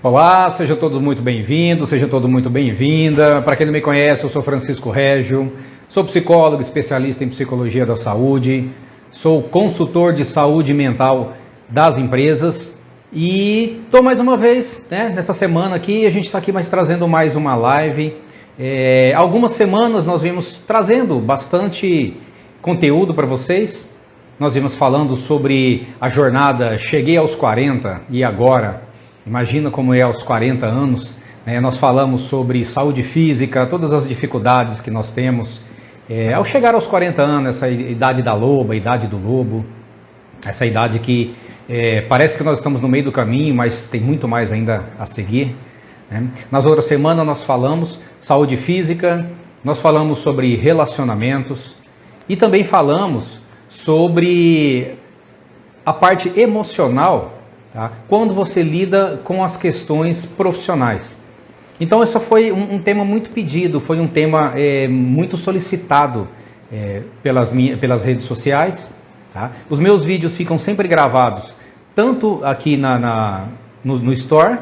Olá, sejam todos muito bem-vindos, seja todo muito bem-vinda. Para quem não me conhece, eu sou Francisco Régio, sou psicólogo, especialista em psicologia da saúde, sou consultor de saúde mental das empresas e estou mais uma vez, nessa semana aqui, a gente está aqui trazendo mais uma live. Algumas semanas nós vimos trazendo bastante conteúdo para vocês. Nós vimos falando sobre a jornada Cheguei aos 40 e agora. Imagina como é aos 40 anos. Nós falamos sobre saúde física, todas as dificuldades que nós temos. Ao chegar aos 40 anos, essa idade da loba, a idade do lobo, essa idade que parece que nós estamos no meio do caminho, mas tem muito mais ainda a seguir. Nas outras semanas nós falamos saúde física, nós falamos sobre relacionamentos e também falamos sobre a parte emocional, tá? Quando você lida com as questões profissionais. Então esse foi um tema muito pedido, foi um tema muito solicitado pelas redes sociais. Tá? Os meus vídeos ficam sempre gravados, tanto aqui no Store,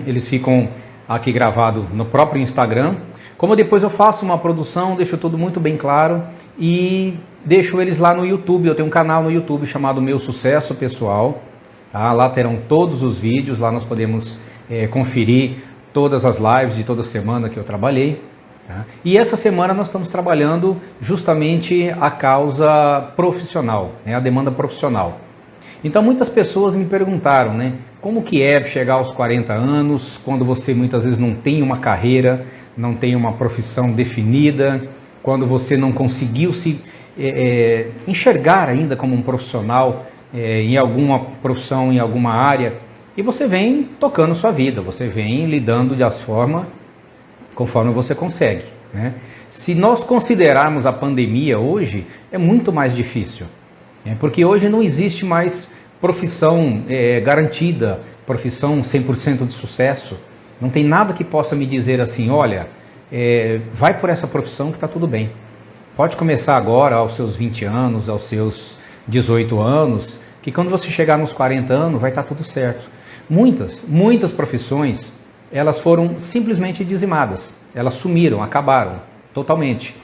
eles ficam aqui gravados no próprio Instagram, como depois eu faço uma produção, deixo tudo muito bem claro e deixo eles lá no YouTube. Eu tenho um canal no YouTube chamado Meu Sucesso Pessoal. Tá? Lá terão todos os vídeos, lá nós podemos conferir todas as lives de toda semana que eu trabalhei. Tá? E essa semana nós estamos trabalhando justamente a causa profissional, a demanda profissional. Então muitas pessoas me perguntaram, como que é chegar aos 40 anos, quando você muitas vezes não tem uma carreira, não tem uma profissão definida, quando você não conseguiu se enxergar ainda como um profissional em alguma profissão, em alguma área, e você vem tocando sua vida, você vem lidando das formas conforme você consegue. Se nós considerarmos a pandemia hoje, é muito mais difícil, porque hoje não existe mais profissão garantida, profissão 100% de sucesso. Não tem nada que possa me dizer assim, olha, vai por essa profissão que está tudo bem. Pode começar agora aos seus 20 anos, aos seus 18 anos, que quando você chegar nos 40 anos vai estar tudo certo. Muitas profissões, elas foram simplesmente dizimadas, elas sumiram, acabaram totalmente.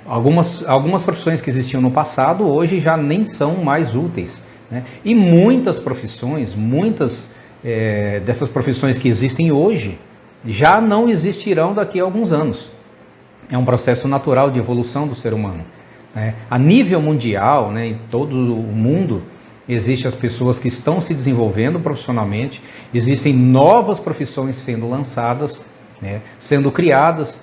Algumas profissões que existiam no passado, hoje já nem são mais úteis. E muitas profissões, dessas profissões que existem hoje, já não existirão daqui a alguns anos. É um processo natural de evolução do ser humano. A nível mundial, em todo o mundo, existem as pessoas que estão se desenvolvendo profissionalmente, existem novas profissões sendo lançadas, sendo criadas.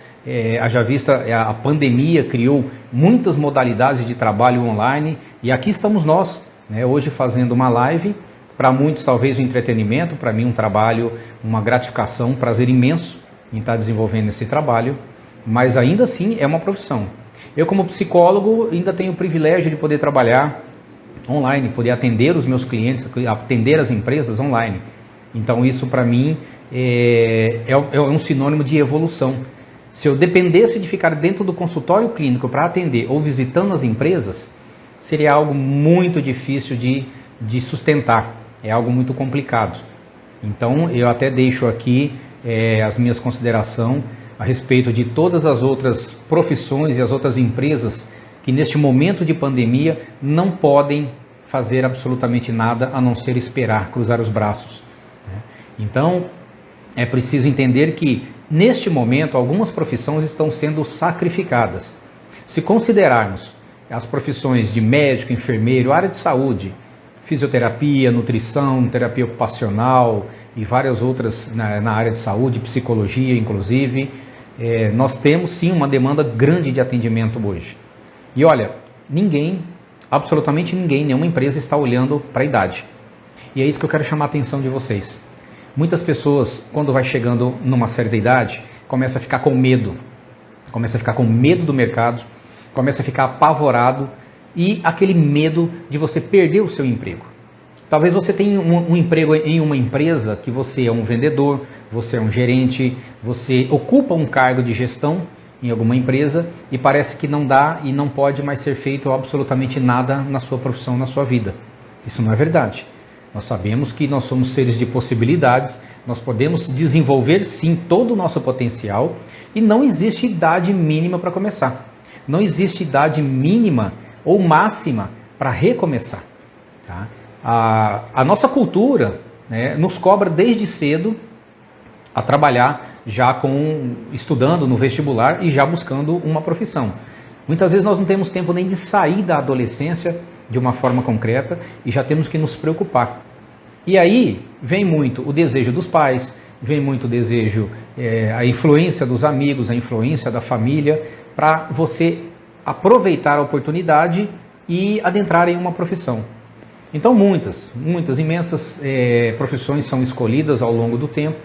Haja vista, a pandemia criou muitas modalidades de trabalho online e aqui estamos nós, hoje fazendo uma live, para muitos talvez um entretenimento, para mim um trabalho, uma gratificação, um prazer imenso em estar desenvolvendo esse trabalho, mas ainda assim é uma profissão. Eu como psicólogo ainda tenho o privilégio de poder trabalhar online, poder atender os meus clientes, atender as empresas online. Então isso para mim é um sinônimo de evolução. Se eu dependesse de ficar dentro do consultório clínico para atender ou visitando as empresas, seria algo muito difícil de sustentar, é algo muito complicado. Então eu até deixo aqui as minhas considerações a respeito de todas as outras profissões e as outras empresas que neste momento de pandemia não podem fazer absolutamente nada a não ser esperar, cruzar os braços. Então é preciso entender que neste momento algumas profissões estão sendo sacrificadas. Se considerarmos as profissões de médico, enfermeiro, área de saúde, fisioterapia, nutrição, terapia ocupacional e várias outras na área de saúde, psicologia inclusive, nós temos sim uma demanda grande de atendimento hoje. E olha, absolutamente ninguém, nenhuma empresa está olhando para a idade. E é isso que eu quero chamar a atenção de vocês. Muitas pessoas, quando vai chegando numa certa idade, começa a ficar com medo. Começa a ficar com medo do mercado, começa a ficar apavorado e aquele medo de você perder o seu emprego. Talvez você tenha um emprego em uma empresa que você é um vendedor, você é um gerente, você ocupa um cargo de gestão em alguma empresa e parece que não dá e não pode mais ser feito absolutamente nada na sua profissão, na sua vida. Isso não é verdade. Nós sabemos que nós somos seres de possibilidades, Nós podemos desenvolver sim todo o nosso potencial e não existe idade mínima para começar. Não existe idade mínima ou máxima para recomeçar. Tá? A nossa cultura, né, nos cobra desde cedo a trabalhar já estudando no vestibular e já buscando uma profissão. Muitas vezes nós não temos tempo nem de sair da adolescência de uma forma concreta e já temos que nos preocupar. E aí vem muito o desejo dos pais, vem muito o desejo, a influência dos amigos, a influência da família, para você aproveitar a oportunidade e adentrar em uma profissão. Então muitas, imensas profissões são escolhidas ao longo do tempo,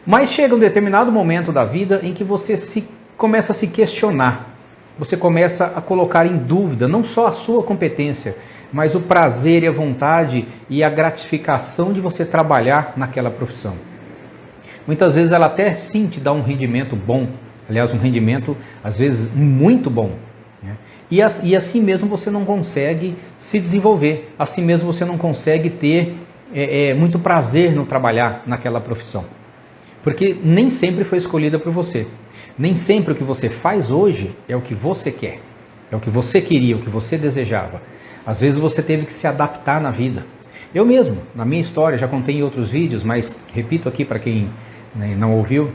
mas chega um determinado momento da vida em que você começa a se questionar, você começa a colocar em dúvida não só a sua competência, mas o prazer e a vontade e a gratificação de você trabalhar naquela profissão. Muitas vezes ela até sim te dá um rendimento bom, aliás, um rendimento às vezes muito bom. Né? E assim mesmo você não consegue se desenvolver, assim mesmo você não consegue ter muito prazer no trabalhar naquela profissão. Porque nem sempre foi escolhida por você. Nem sempre o que você faz hoje é o que você quer, é o que você queria, o que você desejava. Às vezes você teve que se adaptar na vida. Eu mesmo, na minha história, já contei em outros vídeos, mas repito aqui para quem não ouviu,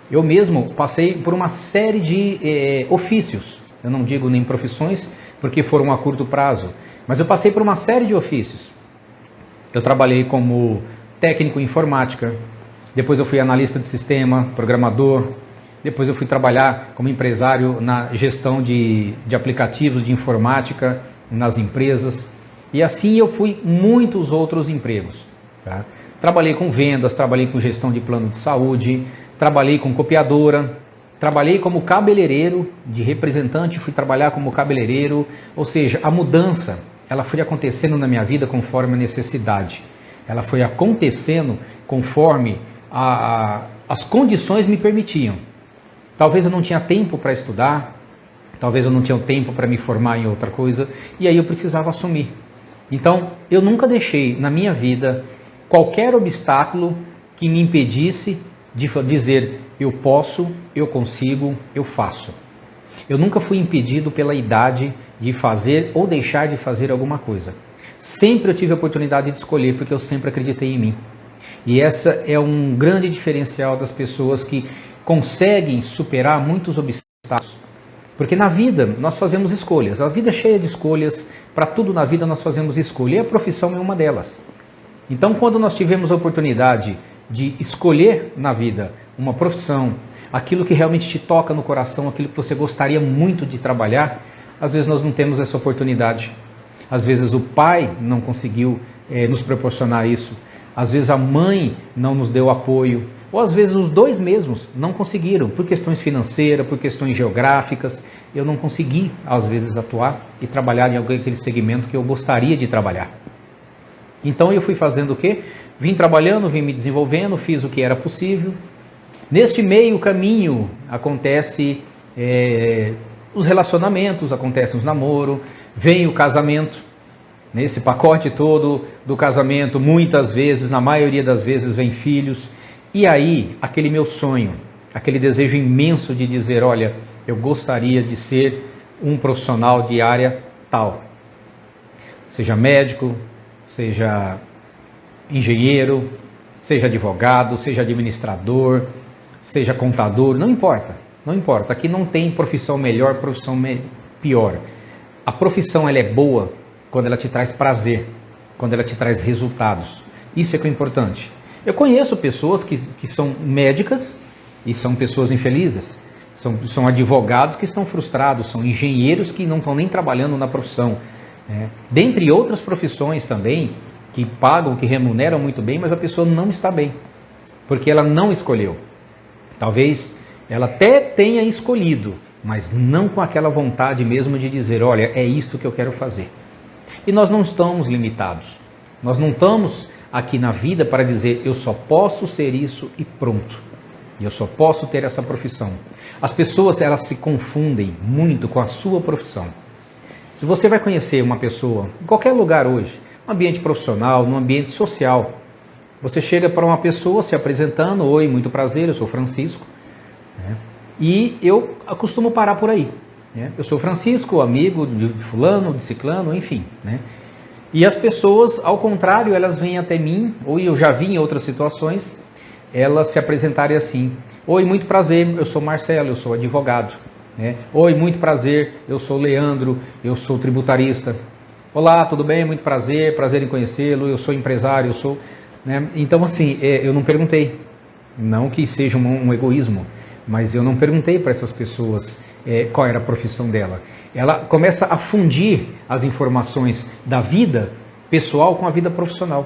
eu mesmo passei por uma série de ofícios. Eu não digo nem profissões, porque foram a curto prazo, mas eu passei por uma série de ofícios. Eu trabalhei como técnico em informática, depois eu fui analista de sistema, programador, depois eu fui trabalhar como empresário na gestão de aplicativos de informática nas empresas, e assim eu fui muitos outros empregos. Tá? Trabalhei com vendas, trabalhei com gestão de plano de saúde, trabalhei com copiadora, trabalhei como cabeleireiro, de representante fui trabalhar como cabeleireiro, ou seja, a mudança ela foi acontecendo na minha vida conforme a necessidade, ela foi acontecendo conforme as condições me permitiam. Talvez eu não tinha tempo para estudar, talvez eu não tinha tempo para me formar em outra coisa, e aí eu precisava assumir. Então, eu nunca deixei na minha vida qualquer obstáculo que me impedisse de dizer eu posso, eu consigo, eu faço. Eu nunca fui impedido pela idade de fazer ou deixar de fazer alguma coisa. Sempre eu tive a oportunidade de escolher, porque eu sempre acreditei em mim. E essa é um grande diferencial das pessoas que conseguem superar muitos obstáculos. Porque na vida nós fazemos escolhas, a vida é cheia de escolhas, para tudo na vida nós fazemos escolha, e a profissão é uma delas. Então quando nós tivemos a oportunidade de escolher na vida uma profissão, aquilo que realmente te toca no coração, aquilo que você gostaria muito de trabalhar, às vezes nós não temos essa oportunidade. Às vezes o pai não conseguiu nos proporcionar isso, às vezes a mãe não nos deu apoio, ou às vezes os dois mesmos não conseguiram, por questões financeiras, por questões geográficas, eu não consegui às vezes atuar e trabalhar em aquele segmento que eu gostaria de trabalhar. Então eu fui fazendo o quê? Vim trabalhando, vim me desenvolvendo, fiz o que era possível. Neste meio caminho acontece os relacionamentos, acontecem os namoros, vem o casamento. Nesse pacote todo do casamento, muitas vezes, na maioria das vezes, vem filhos. E aí, aquele meu sonho, aquele desejo imenso de dizer, olha, eu gostaria de ser um profissional de área tal. Seja médico, seja engenheiro, seja advogado, seja administrador, seja contador, não importa, não importa. Aqui não tem profissão melhor, profissão pior. A profissão ela é boa quando ela te traz prazer, quando ela te traz resultados. Isso é que é importante. Eu conheço pessoas que são médicas e são pessoas infelizes, são advogados que estão frustrados, são engenheiros que não estão nem trabalhando na profissão. Dentre outras profissões também, que pagam, que remuneram muito bem, mas a pessoa não está bem, porque ela não escolheu. Talvez ela até tenha escolhido, mas não com aquela vontade mesmo de dizer, olha, é isto que eu quero fazer. E nós não estamos limitados, nós não estamos aqui na vida para dizer, eu só posso ser isso e pronto, eu só posso ter essa profissão. As pessoas, elas se confundem muito com a sua profissão. Se você vai conhecer uma pessoa, em qualquer lugar hoje, no ambiente profissional, no ambiente social, Você chega para uma pessoa se apresentando, oi, muito prazer, eu sou Francisco, né? E eu costumo parar por aí, né? Eu sou Francisco, amigo de fulano, de ciclano, enfim, né? E as pessoas, ao contrário, elas vêm até mim, ou eu já vi em outras situações, elas se apresentarem assim: oi, muito prazer, eu sou Marcelo, eu sou advogado, né? Oi, muito prazer, eu sou Leandro, eu sou tributarista. Olá, tudo bem? Muito prazer, prazer em conhecê-lo, eu sou empresário, eu sou... Né? Então, assim, eu não perguntei, não que seja um egoísmo, mas eu não perguntei para essas pessoas qual era a profissão dela. Ela começa a fundir as informações da vida pessoal com a vida profissional.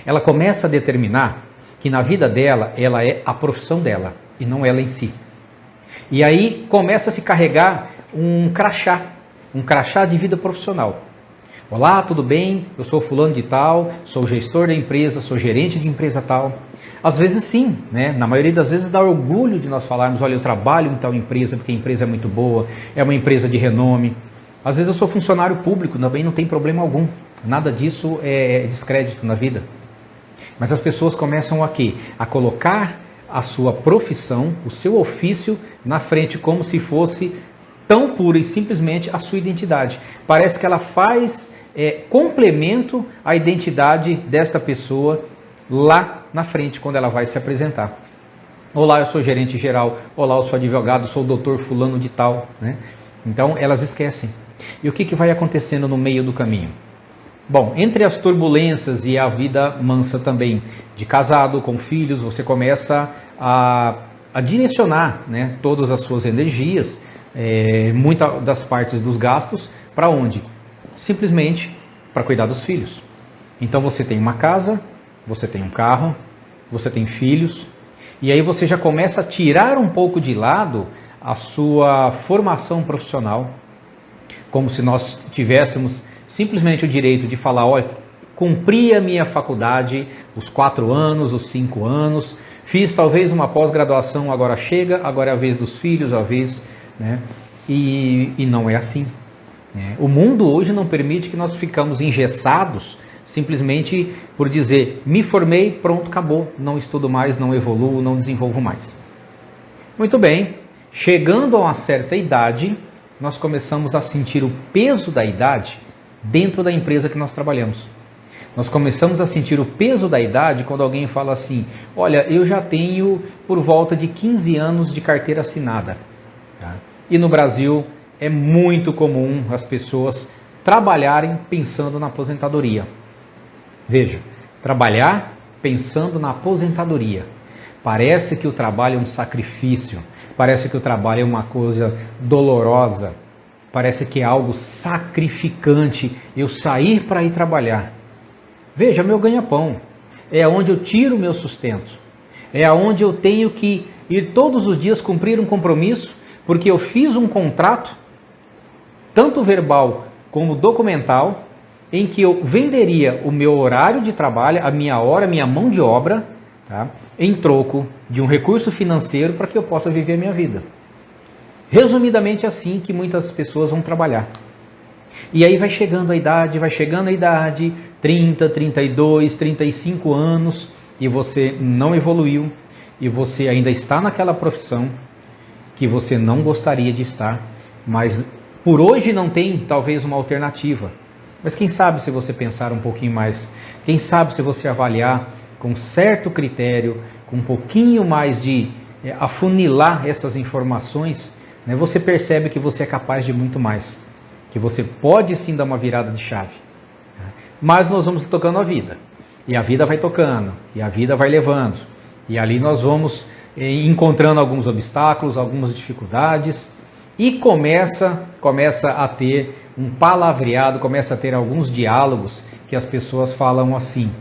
Ela começa a determinar que na vida dela, ela é a profissão dela e não ela em si. E aí começa a se carregar um crachá de vida profissional. Olá, tudo bem? Eu sou fulano de tal, sou gestor da empresa, sou gerente de empresa tal. Às vezes sim, né? Na maioria das vezes dá orgulho de nós falarmos: olha, eu trabalho em tal empresa porque a empresa é muito boa, é uma empresa de renome. Às vezes eu sou funcionário público, também não tem problema algum. Nada disso é descrédito na vida. Mas as pessoas começam a quê? A colocar a sua profissão, o seu ofício na frente como se fosse tão pura e simplesmente a sua identidade. Parece que ela faz complemento à identidade desta pessoa lá na frente, quando ela vai se apresentar. Olá, eu sou gerente geral. Olá, eu sou advogado, sou doutor fulano de tal, né? Então, elas esquecem. E o que vai acontecendo no meio do caminho? Bom, entre as turbulências e a vida mansa também, de casado, com filhos, você começa a direcionar, né, todas as suas energias, muitas das partes dos gastos, para onde? Simplesmente para cuidar dos filhos. Então você tem uma casa, você tem um carro, você tem filhos, e aí você já começa a tirar um pouco de lado a sua formação profissional, como se nós tivéssemos simplesmente o direito de falar: olha, cumpri a minha faculdade, os 4 anos, os 5 anos, fiz talvez uma pós-graduação, agora chega, agora é a vez dos filhos, a vez... Né? E não é assim, né? O mundo hoje não permite que nós ficamos engessados simplesmente por dizer: me formei, pronto, acabou, não estudo mais, não evoluo, não desenvolvo mais. Muito bem, chegando a uma certa idade, nós começamos a sentir o peso da idade dentro da empresa que nós trabalhamos. Nós começamos a sentir o peso da idade quando alguém fala assim: olha, eu já tenho por volta de 15 anos de carteira assinada. Tá? E no Brasil é muito comum as pessoas trabalharem pensando na aposentadoria. Veja, trabalhar pensando na aposentadoria. Parece que o trabalho é um sacrifício, parece que o trabalho é uma coisa dolorosa, parece que é algo sacrificante eu sair para ir trabalhar. Veja, meu ganha-pão é onde eu tiro o meu sustento, é onde eu tenho que ir todos os dias cumprir um compromisso, porque eu fiz um contrato, tanto verbal como documental, em que eu venderia o meu horário de trabalho, a minha hora, a minha mão de obra, tá, em troco de um recurso financeiro para que eu possa viver a minha vida. Resumidamente, é assim que muitas pessoas vão trabalhar. E aí vai chegando a idade, 30, 32, 35 anos, e você não evoluiu, e você ainda está naquela profissão que você não gostaria de estar, mas por hoje não tem talvez uma alternativa. Mas quem sabe se você pensar um pouquinho mais, quem sabe se você avaliar com certo critério, com um pouquinho mais de afunilar essas informações, né, você percebe que você é capaz de muito mais, que você pode sim dar uma virada de chave. Mas nós vamos tocando a vida, e a vida vai tocando, e a vida vai levando, e ali nós vamos encontrando alguns obstáculos, algumas dificuldades, e começa a ter um palavreado, começa a ter alguns diálogos que as pessoas falam assim: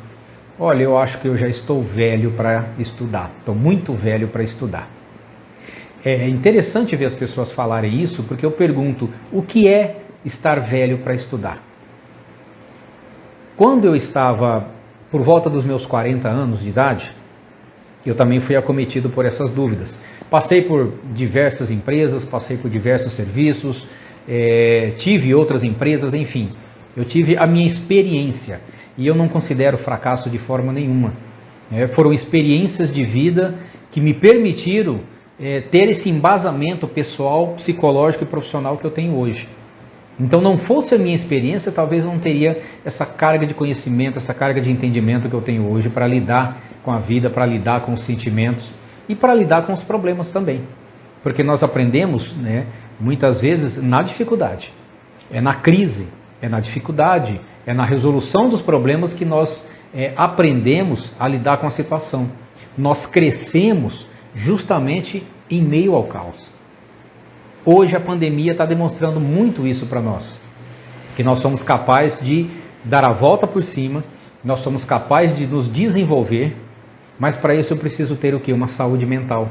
olha, eu acho que eu já estou velho para estudar, estou muito velho para estudar. É interessante ver as pessoas falarem isso, porque eu pergunto: o que é estar velho para estudar? Quando eu estava por volta dos meus 40 anos de idade, eu também fui acometido por essas dúvidas. Passei por diversas empresas, passei por diversos serviços, tive outras empresas, enfim. Eu tive a minha experiência e eu não considero fracasso de forma nenhuma. Foram experiências de vida que me permitiram ter esse embasamento pessoal, psicológico e profissional que eu tenho hoje. Então, não fosse a minha experiência, talvez eu não teria essa carga de conhecimento, essa carga de entendimento que eu tenho hoje para lidar com a vida, para lidar com os sentimentos e para lidar com os problemas também. Porque nós aprendemos, muitas vezes, na dificuldade. É na crise, é na dificuldade, é na resolução dos problemas que nós aprendemos a lidar com a situação. Nós crescemos justamente em meio ao caos. Hoje a pandemia está demonstrando muito isso para nós, que nós somos capazes de dar a volta por cima, nós somos capazes de nos desenvolver, mas para isso eu preciso ter o quê? Uma saúde mental.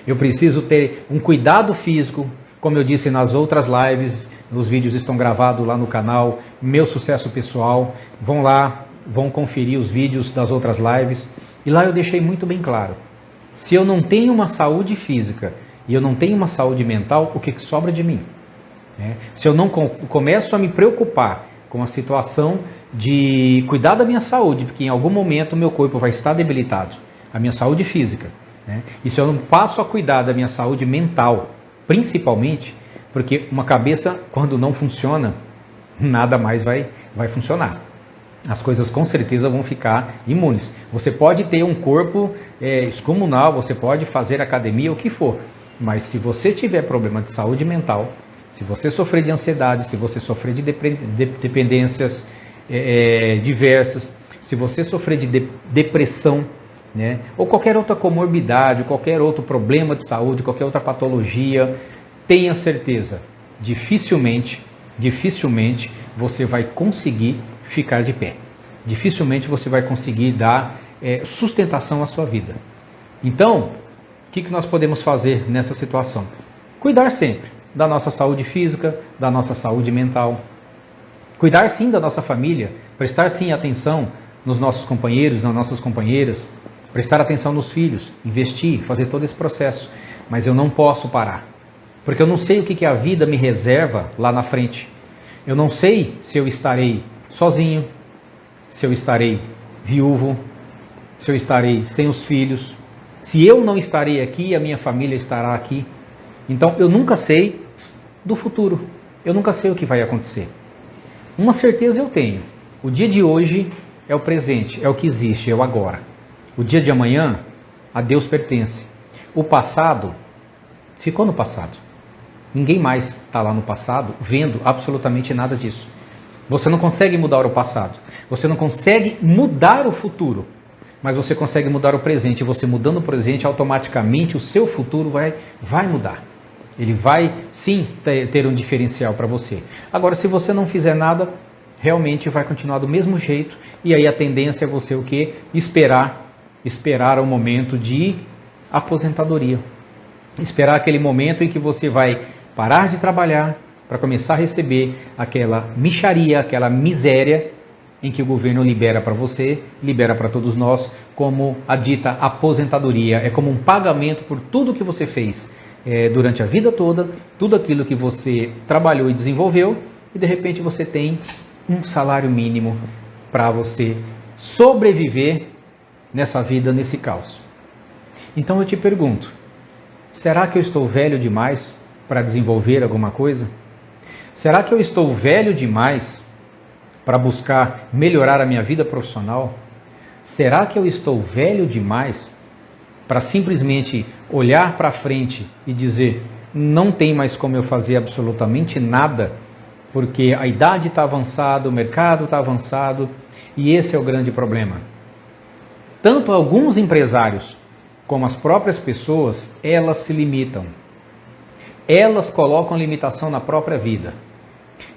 Eu preciso ter um cuidado físico, como eu disse nas outras lives, os vídeos estão gravados lá no canal, Meu Sucesso Pessoal, vão lá, vão conferir os vídeos das outras lives, e lá eu deixei muito bem claro, se eu não tenho uma saúde física, e eu não tenho uma saúde mental, o que sobra de mim? Se eu não começo a me preocupar com a situação de cuidar da minha saúde, porque em algum momento o meu corpo vai estar debilitado, a minha saúde física, e se eu não passo a cuidar da minha saúde mental, principalmente, porque uma cabeça, quando não funciona, nada mais vai funcionar. As coisas com certeza vão ficar imunes. Você pode ter um corpo excomunal, você pode fazer academia, o que for, mas se você tiver problema de saúde mental, se você sofrer de ansiedade, se você sofrer de dependências diversas, se você sofrer de depressão, ou qualquer outra comorbidade, qualquer outro problema de saúde, qualquer outra patologia, tenha certeza, dificilmente você vai conseguir ficar de pé. Dificilmente você vai conseguir dar sustentação à sua vida. Então, o que nós podemos fazer nessa situação? Cuidar sempre da nossa saúde física, da nossa saúde mental. Cuidar sim da nossa família, prestar sim atenção nos nossos companheiros, nas nossas companheiras, prestar atenção nos filhos, investir, fazer todo esse processo. Mas eu não posso parar, porque eu não sei o que a vida me reserva lá na frente. Eu não sei se eu estarei sozinho, se eu estarei viúvo, se eu estarei sem os filhos, se eu não estarei aqui, a minha família estará aqui. Então, eu nunca sei do futuro. Eu nunca sei o que vai acontecer. Uma certeza eu tenho. O dia de hoje é o presente, é o que existe, é o agora. O dia de amanhã, a Deus pertence. O passado ficou no passado. Ninguém mais está lá no passado vendo absolutamente nada disso. Você não consegue mudar o passado. Você não consegue mudar o futuro. Mas você consegue mudar o presente. E você mudando o presente, automaticamente o seu futuro vai mudar. Ele vai, sim, ter um diferencial para você. Agora, se você não fizer nada, realmente vai continuar do mesmo jeito. E aí a tendência é você o quê? Esperar o momento de aposentadoria. Esperar aquele momento em que você vai parar de trabalhar para começar a receber aquela mixaria, aquela miséria em que o governo libera para você, libera para todos nós, como a dita aposentadoria. É como um pagamento por tudo que você fez durante a vida toda, tudo aquilo que você trabalhou e desenvolveu, e de repente você tem um salário mínimo para você sobreviver nessa vida, nesse caos. Então eu te pergunto, será que eu estou velho demais para desenvolver alguma coisa? Será que eu estou velho demais para buscar melhorar a minha vida profissional? Será que eu estou velho demais para simplesmente olhar para frente e dizer, não tem mais como eu fazer absolutamente nada, porque a idade está avançada, o mercado está avançado, e esse é o grande problema. Tanto alguns empresários como as próprias pessoas, elas se limitam. Elas colocam limitação na própria vida.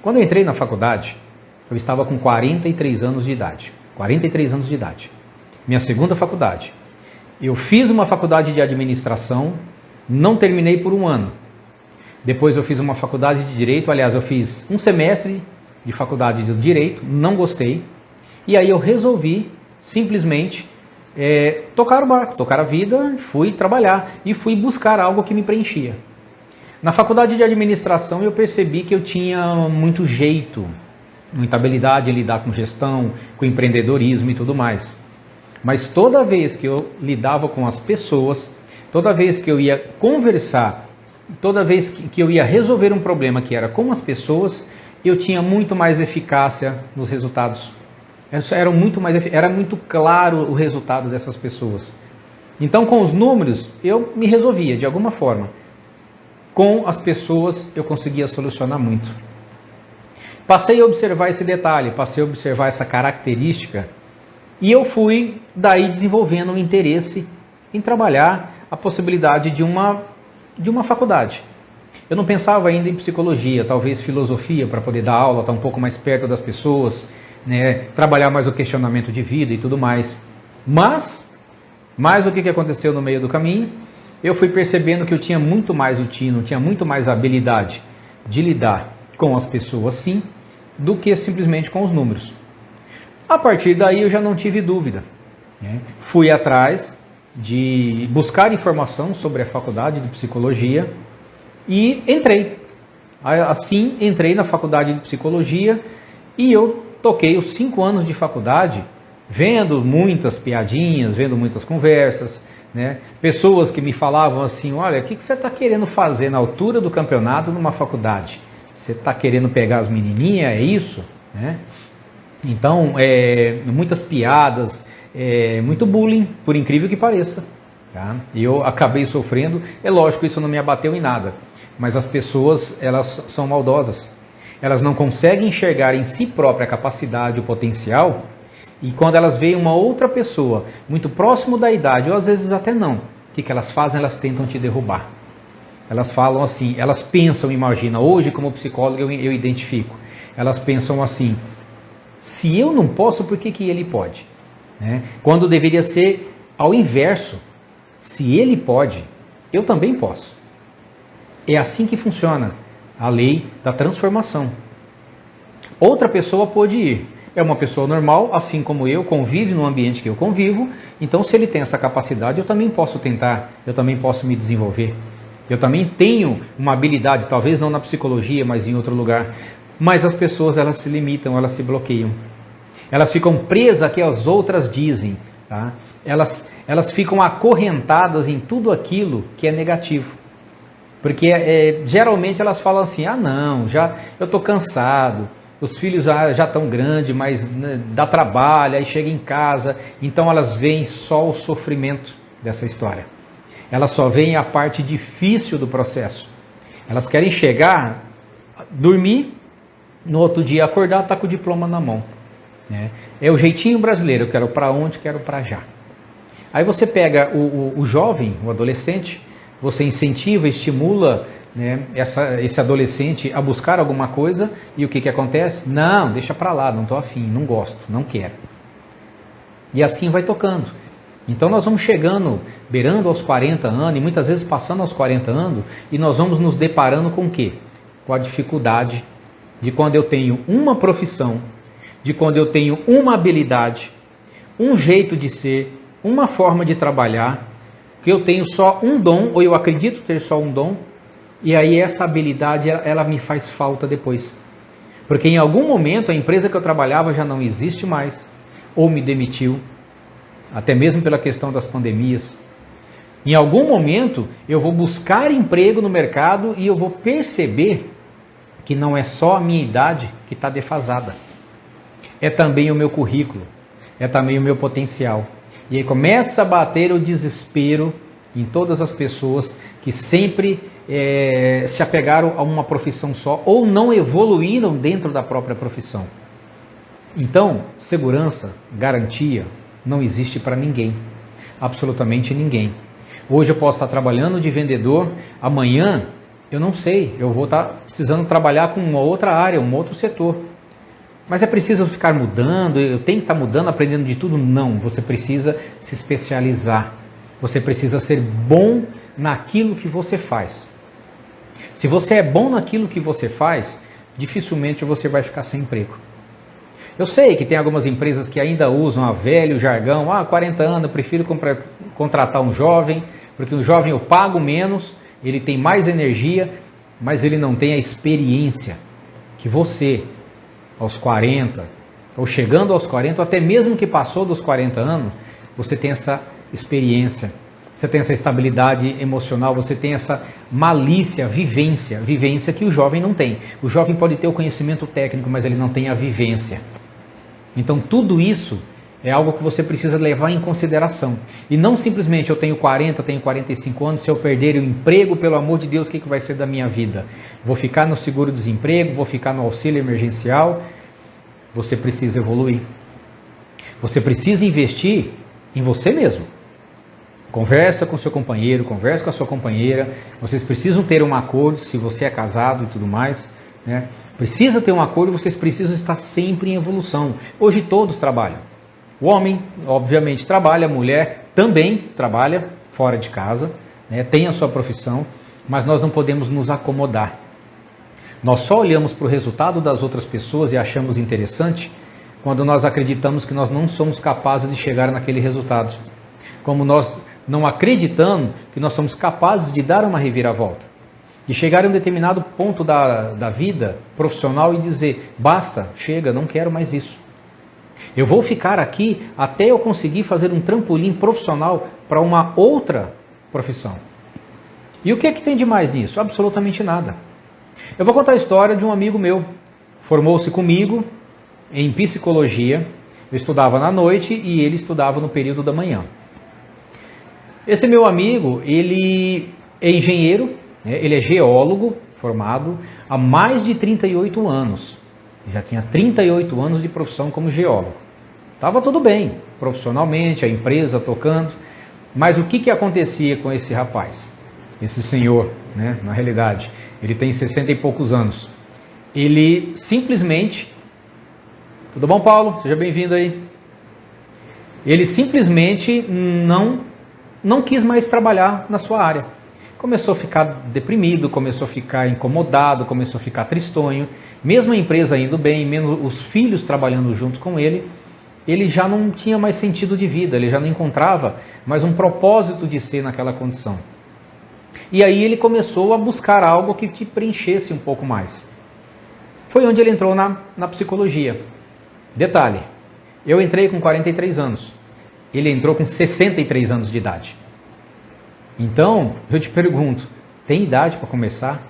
Quando eu entrei na faculdade, eu estava com 43 anos de idade. 43 anos de idade. Minha segunda faculdade. Eu fiz uma faculdade de administração, não terminei por um ano. Depois eu fiz uma faculdade de direito, aliás, eu fiz um semestre de faculdade de direito, não gostei. E aí eu resolvi simplesmente tocar o barco, tocar a vida, fui trabalhar e fui buscar algo que me preenchia. Na faculdade de administração eu percebi que eu tinha muito jeito, muita habilidade em lidar com gestão, com empreendedorismo e tudo mais. Mas toda vez que eu lidava com as pessoas, toda vez que eu ia conversar, toda vez que eu ia resolver um problema que era com as pessoas, eu tinha muito mais eficácia nos resultados. Era muito claro o resultado dessas pessoas. Então, com os números, eu me resolvia de alguma forma. Com as pessoas, eu conseguia solucionar muito. Passei a observar esse detalhe, passei a observar essa característica e eu fui daí desenvolvendo um interesse em trabalhar a possibilidade de uma faculdade. Eu não pensava ainda em psicologia, talvez filosofia para poder dar aula, estar um pouco mais perto das pessoas, né, trabalhar mais o questionamento de vida e tudo mais. Mas o que aconteceu no meio do caminho? Eu fui percebendo que eu tinha muito mais o tino, tinha muito mais habilidade de lidar com as pessoas, sim, do que simplesmente com os números. A partir daí eu já não tive dúvida, né? Fui atrás de buscar informação sobre a faculdade de psicologia e entrei. Assim, entrei na faculdade de psicologia e eu toquei os 5 anos de faculdade vendo muitas piadinhas, vendo muitas conversas, né? Pessoas que me falavam assim, olha, o que você está querendo fazer na altura do campeonato numa faculdade? Você está querendo pegar as menininhas, é isso? Né? Então, muitas piadas, muito bullying, por incrível que pareça. Tá? Eu acabei sofrendo, é lógico, isso não me abateu em nada, mas as pessoas, elas são maldosas. Elas não conseguem enxergar em si própria a capacidade, o potencial, e quando elas veem uma outra pessoa, muito próximo da idade, ou às vezes até não, o que elas fazem? Elas tentam te derrubar. Elas falam assim, elas pensam, imagina, hoje como psicólogo eu identifico, elas pensam assim, se eu não posso, por que ele pode? Né? Quando deveria ser ao inverso, se ele pode, eu também posso. É assim que funciona a lei da transformação. Outra pessoa pode ir, é uma pessoa normal, assim como eu, convive no ambiente que eu convivo, então se ele tem essa capacidade, eu também posso tentar, eu também posso me desenvolver. Eu também tenho uma habilidade, talvez não na psicologia, mas em outro lugar. Mas as pessoas, elas se limitam, elas se bloqueiam. Elas ficam presas ao que as outras dizem. Tá? Elas ficam acorrentadas em tudo aquilo que é negativo. Porque geralmente elas falam assim, não, eu estou cansado, os filhos já estão grandes, mas né, dá trabalho, aí chega em casa. Então elas veem só o sofrimento dessa história. Elas só veem a parte difícil do processo. Elas querem chegar, dormir, no outro dia acordar, tá com o diploma na mão. Né? É o jeitinho brasileiro, eu quero para onde, quero para já. Aí você pega o jovem, o adolescente, você incentiva, estimula, né, esse adolescente a buscar alguma coisa, e o que acontece? Não, deixa para lá, não estou afim, não gosto, não quero. E assim vai tocando. Então nós vamos chegando, beirando aos 40 anos, e muitas vezes passando aos 40 anos, e nós vamos nos deparando com o quê? Com a dificuldade de quando eu tenho uma profissão, de quando eu tenho uma habilidade, um jeito de ser, uma forma de trabalhar, que eu tenho só um dom, ou eu acredito ter só um dom, e aí essa habilidade, ela me faz falta depois. Porque em algum momento a empresa que eu trabalhava já não existe mais, ou me demitiu, até mesmo pela questão das pandemias. Em algum momento eu vou buscar emprego no mercado e eu vou perceber que não é só a minha idade que está defasada. É também o meu currículo, é também o meu potencial. E aí começa a bater o desespero em todas as pessoas que sempre se apegaram a uma profissão só ou não evoluíram dentro da própria profissão. Então, segurança, garantia, não existe para ninguém, absolutamente ninguém. Hoje eu posso estar trabalhando de vendedor, amanhã eu não sei, eu vou estar precisando trabalhar com uma outra área, um outro setor. Mas é preciso ficar mudando, eu tenho que estar mudando, aprendendo de tudo? Não, você precisa se especializar, você precisa ser bom naquilo que você faz. Se você é bom naquilo que você faz, dificilmente você vai ficar sem emprego. Eu sei que tem algumas empresas que ainda usam a velho jargão, 40 anos, eu prefiro contratar um jovem, porque um jovem eu pago menos, ele tem mais energia, mas ele não tem a experiência que você, aos 40, ou chegando aos 40, ou até mesmo que passou dos 40 anos, você tem essa experiência, você tem essa estabilidade emocional, você tem essa malícia, vivência que o jovem não tem. O jovem pode ter o conhecimento técnico, mas ele não tem a vivência. Então tudo isso é algo que você precisa levar em consideração. E não simplesmente eu tenho 40, tenho 45 anos, se eu perder o emprego, pelo amor de Deus, o que vai ser da minha vida? Vou ficar no seguro-desemprego, vou ficar no auxílio emergencial? Você precisa evoluir. Você precisa investir em você mesmo. Conversa com seu companheiro, conversa com a sua companheira. Vocês precisam ter um acordo, se você é casado e tudo mais, né? Precisa ter um acordo, vocês precisam estar sempre em evolução. Hoje todos trabalham. O homem, obviamente, trabalha, a mulher também trabalha fora de casa, né? Tem a sua profissão, mas nós não podemos nos acomodar. Nós só olhamos para o resultado das outras pessoas e achamos interessante quando nós acreditamos que nós não somos capazes de chegar naquele resultado. Como nós não acreditamos que nós somos capazes de dar uma reviravolta, de chegar a um determinado ponto da vida profissional e dizer, basta, chega, não quero mais isso. Eu vou ficar aqui até eu conseguir fazer um trampolim profissional para uma outra profissão. E o que é que tem de mais nisso? Absolutamente nada. Eu vou contar a história de um amigo meu. Formou-se comigo em psicologia. Eu estudava na noite e ele estudava no período da manhã. Esse meu amigo, ele é engenheiro, né? Ele é geólogo formado há mais de 38 anos. Já tinha 38 anos de profissão como geólogo. Estava tudo bem, profissionalmente, a empresa tocando. Mas o que acontecia com esse rapaz? Esse senhor, né? Na realidade, ele tem 60 e poucos anos. Ele simplesmente... Tudo bom, Paulo? Seja bem-vindo aí. Ele simplesmente não quis mais trabalhar na sua área. Começou a ficar deprimido, começou a ficar incomodado, começou a ficar tristonho. Mesmo a empresa indo bem, mesmo os filhos trabalhando junto com ele, ele já não tinha mais sentido de vida, ele já não encontrava mais um propósito de ser naquela condição. E aí ele começou a buscar algo que te preenchesse um pouco mais. Foi onde ele entrou na psicologia. Detalhe, eu entrei com 43 anos, ele entrou com 63 anos de idade. Então, eu te pergunto, tem idade para começar?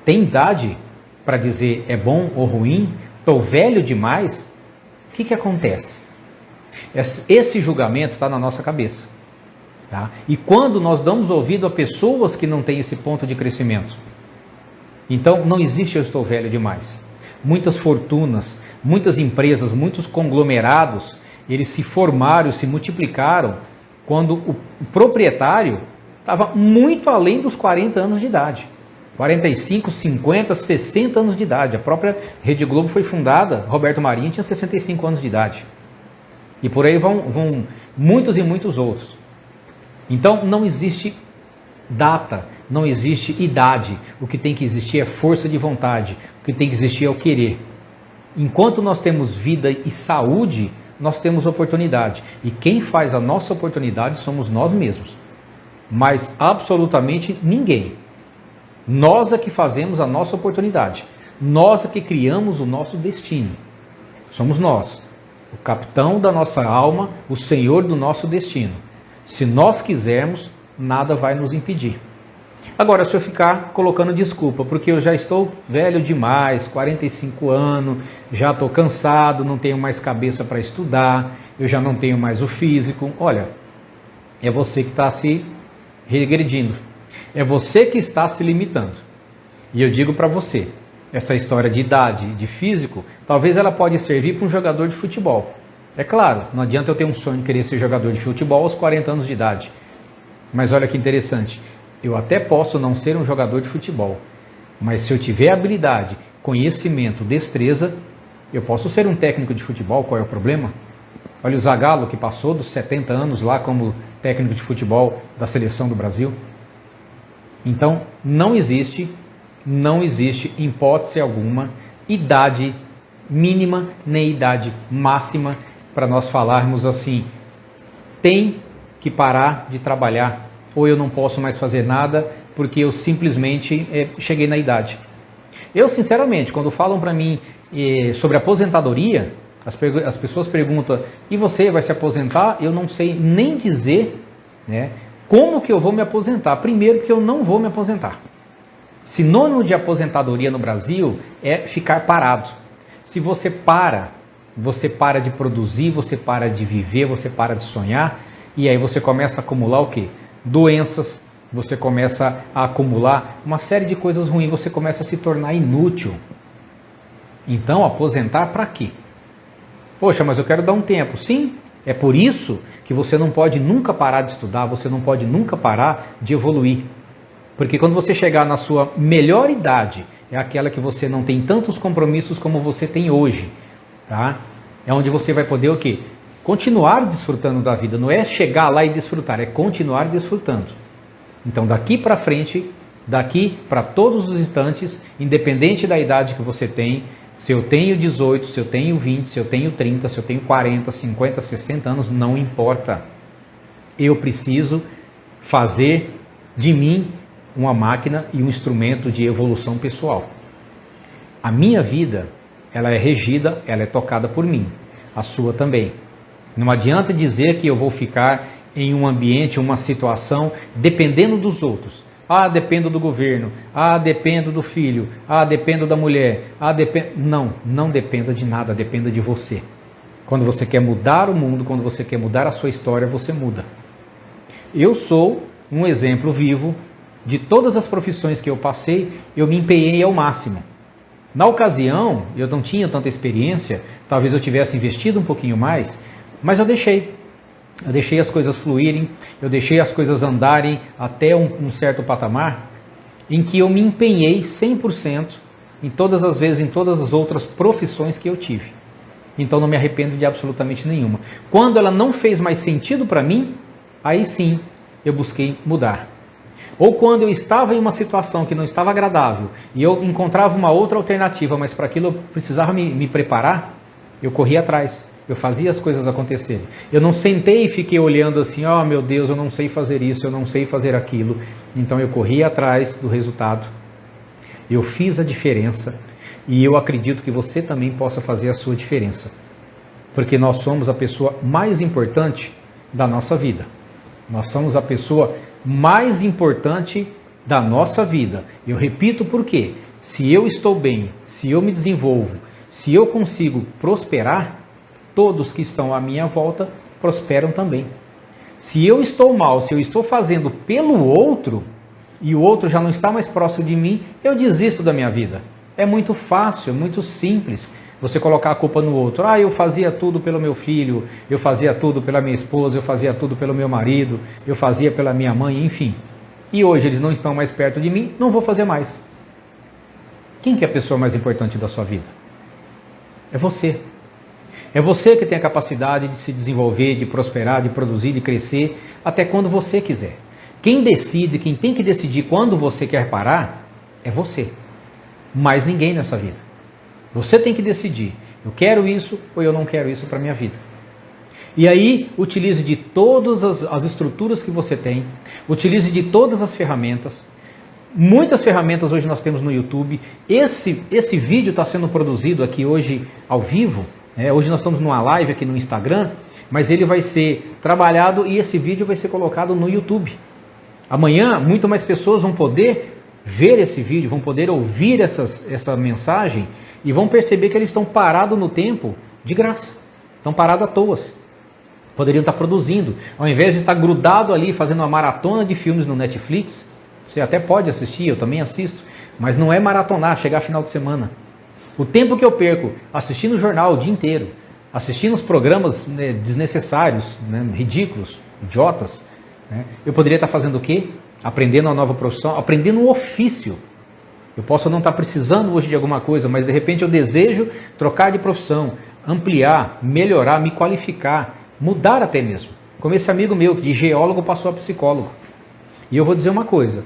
Tem idade para dizer é bom ou ruim? Estou velho demais? O que acontece? Esse julgamento está na nossa cabeça. Tá? E quando nós damos ouvido a pessoas que não têm esse ponto de crescimento, então não existe eu estou velho demais. Muitas fortunas, muitas empresas, muitos conglomerados, eles se formaram, se multiplicaram quando o proprietário estava muito além dos 40 anos de idade. 45, 50, 60 anos de idade. A própria Rede Globo foi fundada, Roberto Marinho tinha 65 anos de idade. E por aí vão muitos e muitos outros. Então não existe data, não existe idade. O que tem que existir é força de vontade. O que tem que existir é o querer. Enquanto nós temos vida e saúde, nós temos oportunidade. E quem faz a nossa oportunidade somos nós mesmos. Mas absolutamente ninguém. Nós é que fazemos a nossa oportunidade. Nós é que criamos o nosso destino. Somos nós. O capitão da nossa alma, o senhor do nosso destino. Se nós quisermos, nada vai nos impedir. Agora, se eu ficar colocando desculpa, porque eu já estou velho demais, 45 anos, já estou cansado, não tenho mais cabeça para estudar, eu já não tenho mais o físico. Olha, é você que está se regredindo. É você que está se limitando. E eu digo para você, essa história de idade, de físico, talvez ela pode servir para um jogador de futebol. É claro, não adianta eu ter um sonho de querer ser jogador de futebol aos 40 anos de idade. Mas olha que interessante, eu até posso não ser um jogador de futebol, mas se eu tiver habilidade, conhecimento, destreza, eu posso ser um técnico de futebol, qual é o problema? Olha o Zagallo que passou dos 70 anos lá como técnico de futebol da seleção do Brasil. Então, não existe em hipótese alguma idade mínima nem idade máxima para nós falarmos assim, tem que parar de trabalhar ou eu não posso mais fazer nada porque eu simplesmente cheguei na idade. Eu, sinceramente, quando falam para mim sobre aposentadoria, As pessoas perguntam, e você vai se aposentar? Eu não sei nem dizer, né, como que eu vou me aposentar. Primeiro, que eu não vou me aposentar. Sinônimo de aposentadoria no Brasil é ficar parado. Se você para de produzir, você para de viver, você para de sonhar, e aí você começa a acumular o quê? Doenças, você começa a acumular uma série de coisas ruins, você começa a se tornar inútil. Então, aposentar para quê? Poxa, mas eu quero dar um tempo. Sim, é por isso que você não pode nunca parar de estudar, você não pode nunca parar de evoluir. Porque quando você chegar na sua melhor idade, é aquela que você não tem tantos compromissos como você tem hoje, tá? É onde você vai poder o quê? Continuar desfrutando da vida. Não é chegar lá e desfrutar, é continuar desfrutando. Então, daqui para frente, daqui para todos os instantes, independente da idade que você tem, se eu tenho 18, se eu tenho 20, se eu tenho 30, se eu tenho 40, 50, 60 anos, não importa. Eu preciso fazer de mim uma máquina e um instrumento de evolução pessoal. A minha vida, ela é regida, ela é tocada por mim. A sua também. Não adianta dizer que eu vou ficar em um ambiente, uma situação, dependendo dos outros. Ah, dependo do governo. Ah, dependo do filho. Ah, dependo da mulher. Ah, não dependa de nada, dependa de você. Quando você quer mudar o mundo, quando você quer mudar a sua história, você muda. Eu sou um exemplo vivo de todas as profissões que eu passei, eu me empenhei ao máximo. Na ocasião, eu não tinha tanta experiência, talvez eu tivesse investido um pouquinho mais, mas eu deixei. Eu deixei as coisas fluírem, eu deixei as coisas andarem até um certo patamar, em que eu me empenhei 100% em todas as vezes, em todas as outras profissões que eu tive. Então não me arrependo de absolutamente nenhuma. Quando ela não fez mais sentido para mim, aí sim eu busquei mudar. Ou quando eu estava em uma situação que não estava agradável e eu encontrava uma outra alternativa, mas para aquilo eu precisava me preparar, eu corria atrás, eu fazia as coisas acontecerem. Eu não sentei e fiquei olhando assim, oh meu Deus, eu não sei fazer isso, eu não sei fazer aquilo. Então eu corri atrás do resultado, eu fiz a diferença e eu acredito que você também possa fazer a sua diferença. Porque nós somos a pessoa mais importante da nossa vida. Nós somos a pessoa mais importante da nossa vida. Eu repito por quê? Se eu estou bem, se eu me desenvolvo, se eu consigo prosperar, todos que estão à minha volta prosperam também. Se eu estou mal, se eu estou fazendo pelo outro, e o outro já não está mais próximo de mim, eu desisto da minha vida. É muito fácil, é muito simples você colocar a culpa no outro. Ah, eu fazia tudo pelo meu filho, eu fazia tudo pela minha esposa, eu fazia tudo pelo meu marido, eu fazia pela minha mãe, enfim. E hoje eles não estão mais perto de mim, não vou fazer mais. Quem que é a pessoa mais importante da sua vida? É você. É você que tem a capacidade de se desenvolver, de prosperar, de produzir, de crescer, até quando você quiser. Quem decide, quem tem que decidir quando você quer parar, é você. Mais ninguém nessa vida. Você tem que decidir, eu quero isso ou eu não quero isso para a minha vida. E aí, utilize de todas as estruturas que você tem, utilize de todas as ferramentas. Muitas ferramentas hoje nós temos no YouTube. Esse vídeo está sendo produzido aqui hoje ao vivo. Hoje nós estamos numa live aqui no Instagram, mas ele vai ser trabalhado e esse vídeo vai ser colocado no YouTube. Amanhã, muito mais pessoas vão poder ver esse vídeo, vão poder ouvir essa mensagem e vão perceber que eles estão parados no tempo de graça. Estão parados à toa. Poderiam estar produzindo. Ao invés de estar grudado ali fazendo uma maratona de filmes no Netflix, você até pode assistir, eu também assisto, mas não é maratonar, chegar final de semana. O tempo que eu perco assistindo o jornal o dia inteiro, assistindo os programas desnecessários, ridículos, idiotas, eu poderia estar fazendo o quê? Aprendendo uma nova profissão, aprendendo um ofício. Eu posso não estar precisando hoje de alguma coisa, mas de repente eu desejo trocar de profissão, ampliar, melhorar, me qualificar, mudar até mesmo. Como esse amigo meu, que de geólogo passou a psicólogo. E eu vou dizer uma coisa,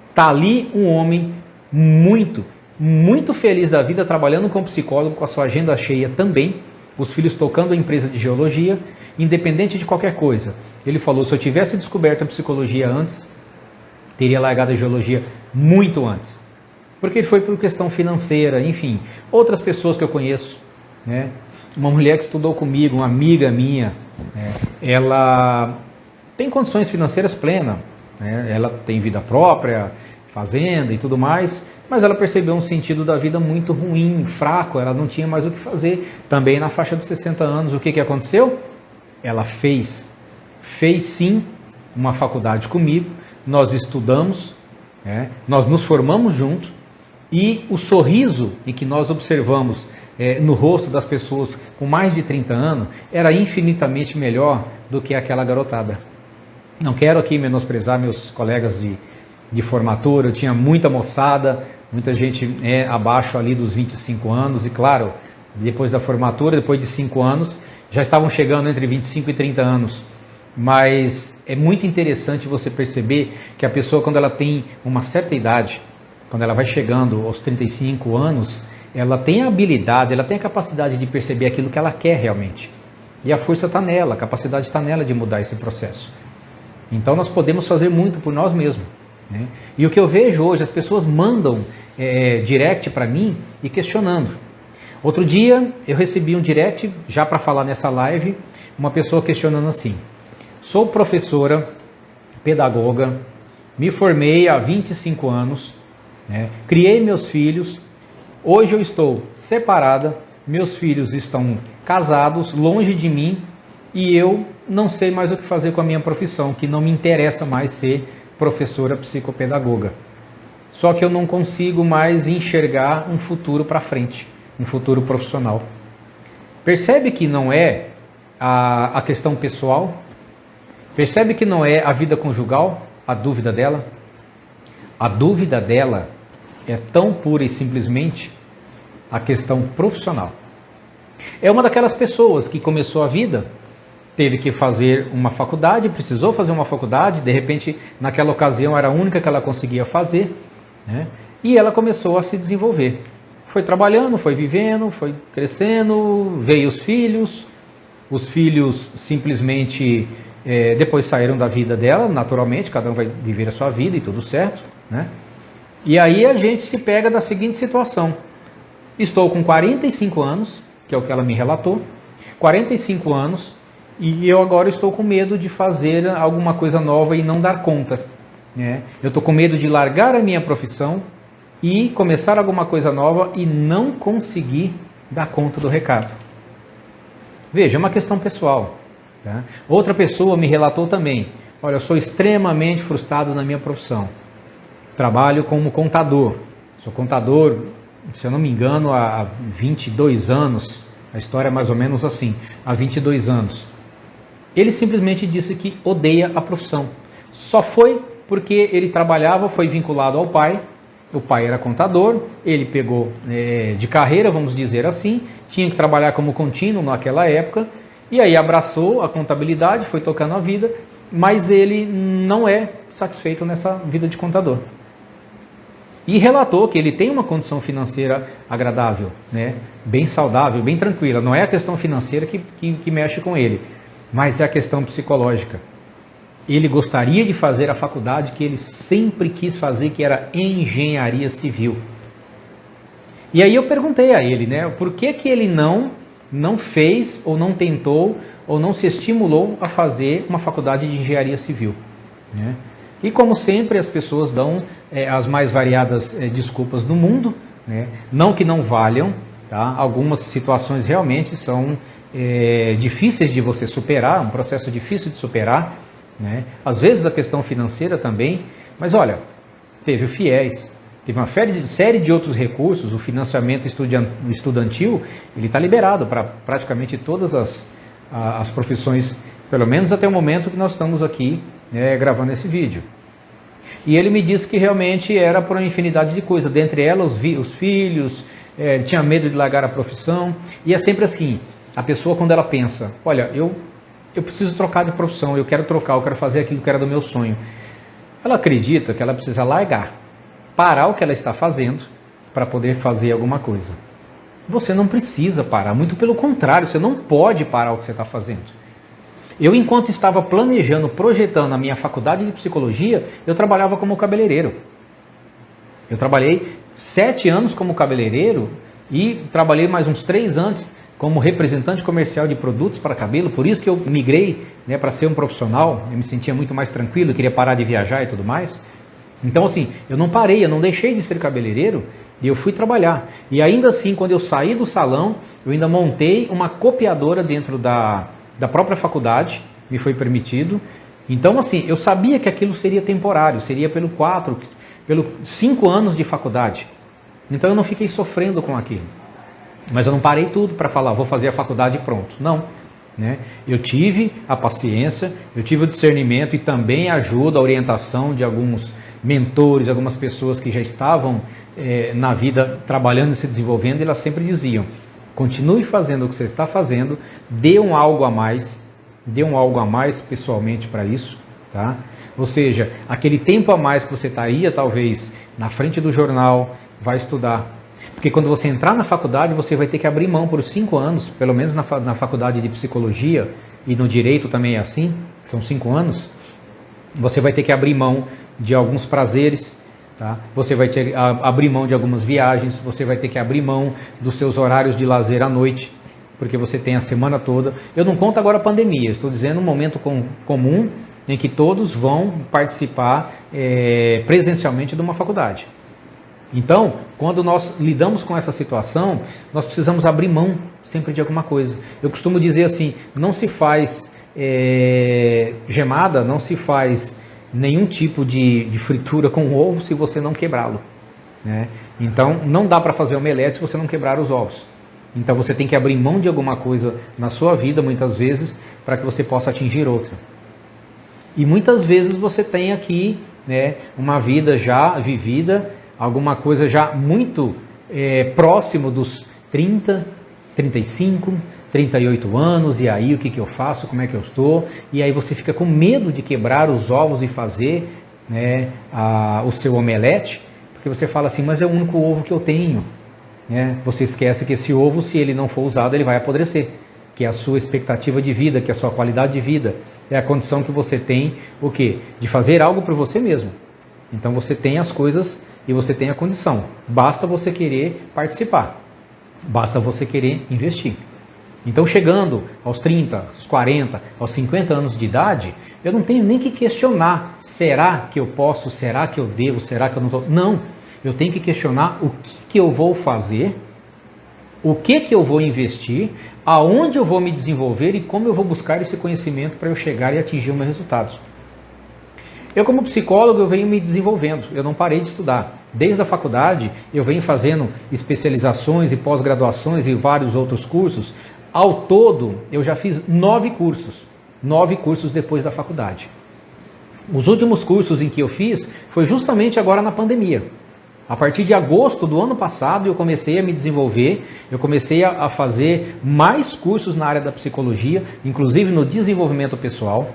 está ali um homem muito feliz da vida, trabalhando como psicólogo, com a sua agenda cheia também, os filhos tocando a empresa de geologia, independente de qualquer coisa. Ele falou, se eu tivesse descoberto a psicologia antes, teria largado a geologia muito antes. Porque ele foi por questão financeira, enfim. Outras pessoas que eu conheço, uma mulher que estudou comigo, uma amiga minha, né, ela tem condições financeiras plenas, né, ela tem vida própria, fazenda e tudo mais, mas ela percebeu um sentido da vida muito ruim, fraco, ela não tinha mais o que fazer. Também na faixa dos 60 anos, o que aconteceu? Ela fez sim uma faculdade comigo, nós estudamos, né, nós nos formamos juntos, e o sorriso em que nós observamos no rosto das pessoas com mais de 30 anos era infinitamente melhor do que aquela garotada. Não quero aqui menosprezar meus colegas de formatura, eu tinha muita moçada, muita gente abaixo ali dos 25 anos, e claro, depois da formatura, depois de 5 anos, já estavam chegando entre 25 e 30 anos. Mas é muito interessante você perceber que a pessoa, quando ela tem uma certa idade, quando ela vai chegando aos 35 anos, ela tem a habilidade, ela tem a capacidade de perceber aquilo que ela quer realmente. E a força está nela, a capacidade está nela de mudar esse processo. Então nós podemos fazer muito por nós mesmos, né? E o que eu vejo hoje, as pessoas mandam direct para mim e questionando. Outro dia eu recebi um direct, já para falar nessa live, uma pessoa questionando assim: sou professora, pedagoga, me formei há 25 anos, né? Criei meus filhos, hoje eu estou separada, meus filhos estão casados, longe de mim, e eu não sei mais o que fazer com a minha profissão, que não me interessa mais ser professora psicopedagoga. Só que eu não consigo mais enxergar um futuro para frente, um futuro profissional. Percebe que não é a questão pessoal? Percebe que não é a vida conjugal a dúvida dela? A dúvida dela é tão pura e simplesmente a questão profissional. É uma daquelas pessoas que começou a vida, teve que fazer uma faculdade, precisou fazer uma faculdade, de repente naquela ocasião era a única que ela conseguia fazer, né? E ela começou a se desenvolver. Foi trabalhando, foi vivendo, foi crescendo, veio os filhos simplesmente depois saíram da vida dela, naturalmente, cada um vai viver a sua vida e tudo certo, né? E aí a gente se pega da seguinte situação: estou com 45 anos, que é o que ela me relatou, 45 anos, e eu agora estou com medo de fazer alguma coisa nova e não dar conta, né? Eu estou com medo de largar a minha profissão e começar alguma coisa nova e não conseguir dar conta do recado. Veja, é uma questão pessoal, tá? Outra pessoa me relatou também: olha, eu sou extremamente frustrado na minha profissão. Trabalho como contador. Sou contador, se eu não me engano, há 22 anos. A história é mais ou menos assim, há 22 anos. Ele simplesmente disse que odeia a profissão. Só foi porque ele trabalhava, foi vinculado ao pai. O pai era contador, ele pegou de carreira, vamos dizer assim, tinha que trabalhar como contínuo naquela época, e aí abraçou a contabilidade, foi tocando a vida, mas ele não é satisfeito nessa vida de contador. E relatou que ele tem uma condição financeira agradável, né? Bem saudável, bem tranquila. Não é a questão financeira que mexe com ele, mas é a questão psicológica. Ele gostaria de fazer a faculdade que ele sempre quis fazer, que era engenharia civil. E aí eu perguntei a ele, né, por que ele não fez, ou não tentou, ou não se estimulou a fazer uma faculdade de engenharia civil, né? E como sempre as pessoas dão as mais variadas desculpas do mundo, né? Não que não valham, tá? Algumas situações realmente são difíceis de você superar, um processo difícil de superar, né? Às vezes a questão financeira também, mas olha, teve o FIES, teve uma série de outros recursos, o financiamento estudantil, ele está liberado para praticamente todas as profissões, pelo menos até o momento que nós estamos aqui gravando esse vídeo. E ele me disse que realmente era por uma infinidade de coisas, dentre elas os filhos, tinha medo de largar a profissão, e é sempre assim, a pessoa quando ela pensa, olha, eu preciso trocar de profissão, eu quero trocar, eu quero fazer aquilo que era do meu sonho. Ela acredita que ela precisa largar, parar o que ela está fazendo para poder fazer alguma coisa. Você não precisa parar, muito pelo contrário, você não pode parar o que você está fazendo. Eu, enquanto estava planejando, projetando a minha faculdade de psicologia, eu trabalhava como cabeleireiro. Eu trabalhei 7 anos como cabeleireiro e trabalhei mais uns 3 antes como representante comercial de produtos para cabelo, por isso que eu migrei, né, para ser um profissional, eu me sentia muito mais tranquilo, eu queria parar de viajar e tudo mais. Então assim, eu não parei, eu não deixei de ser cabeleireiro e eu fui trabalhar. E ainda assim, quando eu saí do salão, eu ainda montei uma copiadora dentro da própria faculdade, me foi permitido. Então assim, eu sabia que aquilo seria temporário, seria pelos 5 anos de faculdade. Então eu não fiquei sofrendo com aquilo. Mas eu não parei tudo para falar, vou fazer a faculdade e pronto. Não. Né? Eu tive a paciência, eu tive o discernimento e também a ajuda, a orientação de alguns mentores, algumas pessoas que já estavam na vida trabalhando e se desenvolvendo, e elas sempre diziam, continue fazendo o que você está fazendo, dê um algo a mais pessoalmente para isso, tá? Ou seja, aquele tempo a mais que você estaria talvez na frente do jornal, vai estudar. Porque quando você entrar na faculdade, você vai ter que abrir mão por 5 anos, pelo menos na faculdade de psicologia, e no direito também é assim, são 5 anos, você vai ter que abrir mão de alguns prazeres, tá? Você vai ter que abrir mão de algumas viagens, você vai ter que abrir mão dos seus horários de lazer à noite, porque você tem a semana toda. Eu não conto agora a pandemia, estou dizendo um momento comum em que todos vão participar presencialmente de uma faculdade. Então, quando nós lidamos com essa situação, nós precisamos abrir mão sempre de alguma coisa. Eu costumo dizer assim, não se faz gemada, não se faz nenhum tipo de fritura com ovo se você não quebrá-lo. Né? Então, não dá para fazer omelete se você não quebrar os ovos. Então, você tem que abrir mão de alguma coisa na sua vida, muitas vezes, para que você possa atingir outra. E muitas vezes você tem aqui, né, uma vida já vivida, alguma coisa já muito próximo dos 30, 35, 38 anos, e aí o que eu faço, como é que eu estou? E aí você fica com medo de quebrar os ovos e fazer, né, o seu omelete, porque você fala assim, mas é o único ovo que eu tenho. Né? Você esquece que esse ovo, se ele não for usado, ele vai apodrecer, que é a sua expectativa de vida, que é a sua qualidade de vida, é a condição que você tem, o quê? De fazer algo por você mesmo. Então você tem as coisas e você tem a condição. Basta você querer participar. Basta você querer investir. Então, chegando aos 30, aos 40, aos 50 anos de idade, eu não tenho nem que questionar, será que eu posso, será que eu devo, será que eu não estou... Não, eu tenho que questionar o que eu vou fazer, o que eu vou investir, aonde eu vou me desenvolver e como eu vou buscar esse conhecimento para eu chegar e atingir os meus resultados. Eu, como psicólogo, eu venho me desenvolvendo, eu não parei de estudar. Desde a faculdade, eu venho fazendo especializações e pós-graduações e vários outros cursos. Ao todo, eu já fiz 9 cursos. 9 cursos depois da faculdade. Os últimos cursos em que eu fiz foi justamente agora na pandemia. A partir de agosto do ano passado, eu comecei a me desenvolver, eu comecei a fazer mais cursos na área da psicologia, inclusive no desenvolvimento pessoal.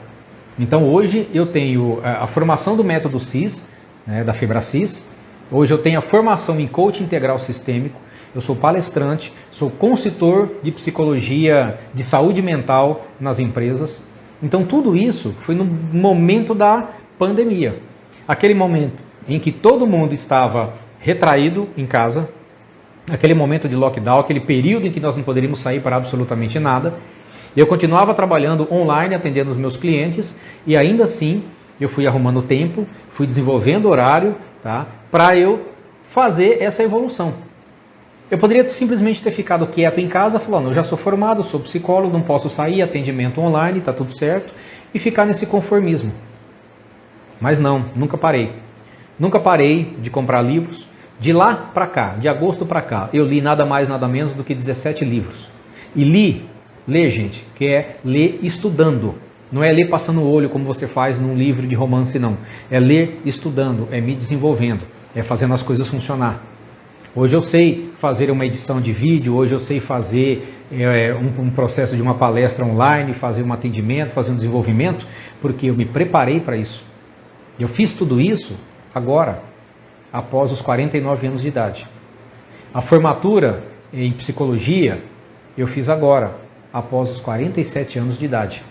Então hoje eu tenho a formação do método CIS, né, da FebraCIS. Hoje eu tenho a formação em coaching integral sistêmico. Eu sou palestrante, sou consultor de psicologia, de saúde mental nas empresas. Então tudo isso foi no momento da pandemia. Aquele momento em que todo mundo estava retraído em casa, aquele momento de lockdown, aquele período em que nós não poderíamos sair para absolutamente nada. Eu continuava trabalhando online, atendendo os meus clientes, e ainda assim eu fui arrumando tempo, fui desenvolvendo horário, tá, para eu fazer essa evolução. Eu poderia simplesmente ter ficado quieto em casa, falando, eu já sou formado, sou psicólogo, não posso sair, atendimento online, está tudo certo, e ficar nesse conformismo. Mas não, nunca parei. Nunca parei de comprar livros. De lá para cá, de agosto para cá, eu li nada mais, nada menos do que 17 livros. E ler, gente, que é ler estudando. Não é ler passando o olho como você faz num livro de romance, não. É ler estudando, é me desenvolvendo, é fazendo as coisas funcionar. Hoje eu sei fazer uma edição de vídeo, hoje eu sei fazer um processo de uma palestra online, fazer um atendimento, fazer um desenvolvimento, porque eu me preparei para isso. Eu fiz tudo isso agora, após os 49 anos de idade. A formatura em psicologia eu fiz agora, após os 47 anos de idade.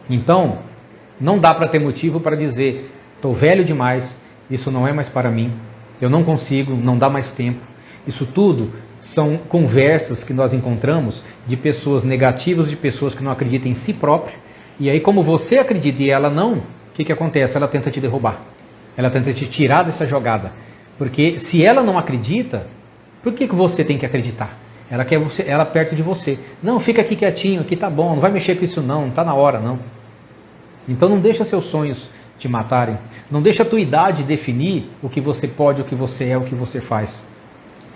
Então, não dá para ter motivo para dizer, estou velho demais, isso não é mais para mim, eu não consigo, não dá mais tempo. Isso tudo são conversas que nós encontramos de pessoas negativas, de pessoas que não acreditam em si próprio. E aí, como você acredita e ela não, o que acontece? Ela tenta te derrubar. Ela tenta te tirar dessa jogada. Porque se ela não acredita, por que você tem que acreditar? Ela quer ela perto de você. Não, fica aqui quietinho, aqui tá bom, não vai mexer com isso não tá na hora não. Então não deixa seus sonhos te matarem. Não deixa a tua idade definir o que você pode, o que você é, o que você faz.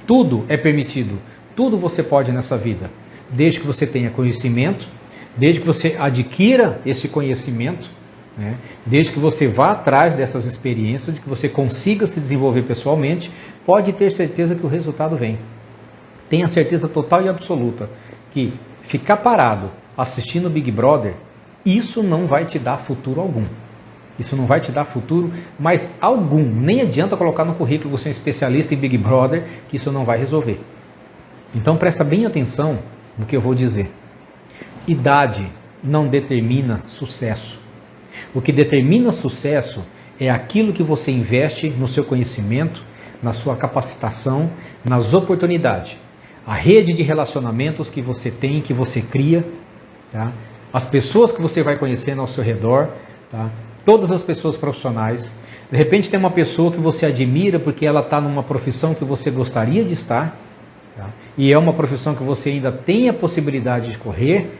Tudo é permitido. Tudo você pode nessa vida. Desde que você tenha conhecimento, desde que você adquira esse conhecimento, né? Desde que você vá atrás dessas experiências, de que você consiga se desenvolver pessoalmente, pode ter certeza que o resultado vem. Tenha certeza total e absoluta que ficar parado assistindo o Big Brother, isso não vai te dar futuro algum. Isso não vai te dar futuro, mas algum. Nem adianta colocar no currículo você é um especialista em Big Brother, que isso não vai resolver. Então presta bem atenção no que eu vou dizer. Idade não determina sucesso. O que determina sucesso é aquilo que você investe no seu conhecimento, na sua capacitação, nas oportunidades. A rede de relacionamentos que você tem, que você cria, tá? As pessoas que você vai conhecendo ao seu redor, tá? Todas as pessoas profissionais. De repente tem uma pessoa que você admira porque ela está numa profissão que você gostaria de estar, tá? E é uma profissão que você ainda tem a possibilidade de correr,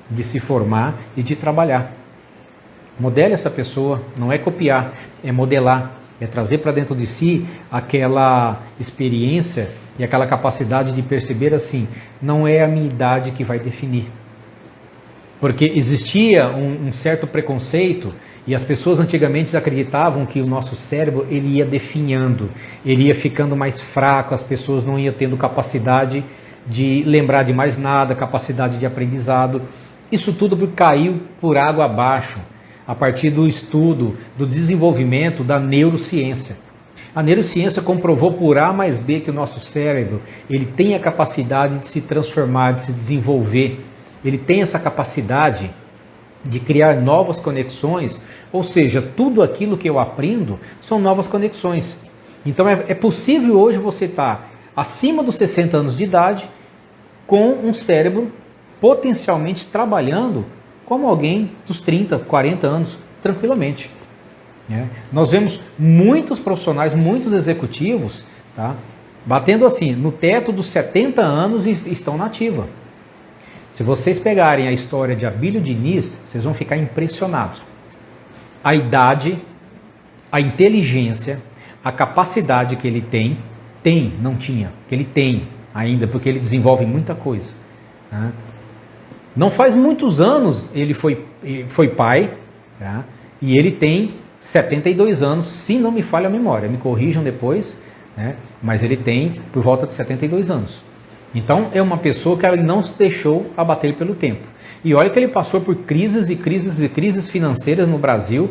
de se formar e de trabalhar. Modele essa pessoa, não é copiar, é modelar, é trazer para dentro de si aquela experiência e aquela capacidade de perceber assim, não é a minha idade que vai definir. Porque existia um certo preconceito e as pessoas antigamente acreditavam que o nosso cérebro ele ia definhando, ele ia ficando mais fraco, as pessoas não iam tendo capacidade de lembrar de mais nada, capacidade de aprendizado. Isso tudo caiu por água abaixo, a partir do estudo, do desenvolvimento da neurociência. A neurociência comprovou por A mais B que o nosso cérebro ele tem a capacidade de se transformar, de se desenvolver. Ele tem essa capacidade de criar novas conexões, ou seja, tudo aquilo que eu aprendo são novas conexões. Então é possível hoje você estar acima dos 60 anos de idade com um cérebro potencialmente trabalhando como alguém dos 30, 40 anos, tranquilamente. Nós vemos muitos profissionais, muitos executivos, tá, batendo assim, no teto dos 70 anos e estão na ativa. Se vocês pegarem a história de Abílio Diniz, vocês vão ficar impressionados. A idade, a inteligência, a capacidade que ele não tinha, que ele tem ainda, porque ele desenvolve muita coisa. Tá? Não faz muitos anos ele foi pai, tá? E ele tem 72 anos, se não me falha a memória, me corrijam depois, né? Mas ele tem por volta de 72 anos. Então é uma pessoa que ele não se deixou abater pelo tempo. E olha que ele passou por crises e crises e crises financeiras no Brasil.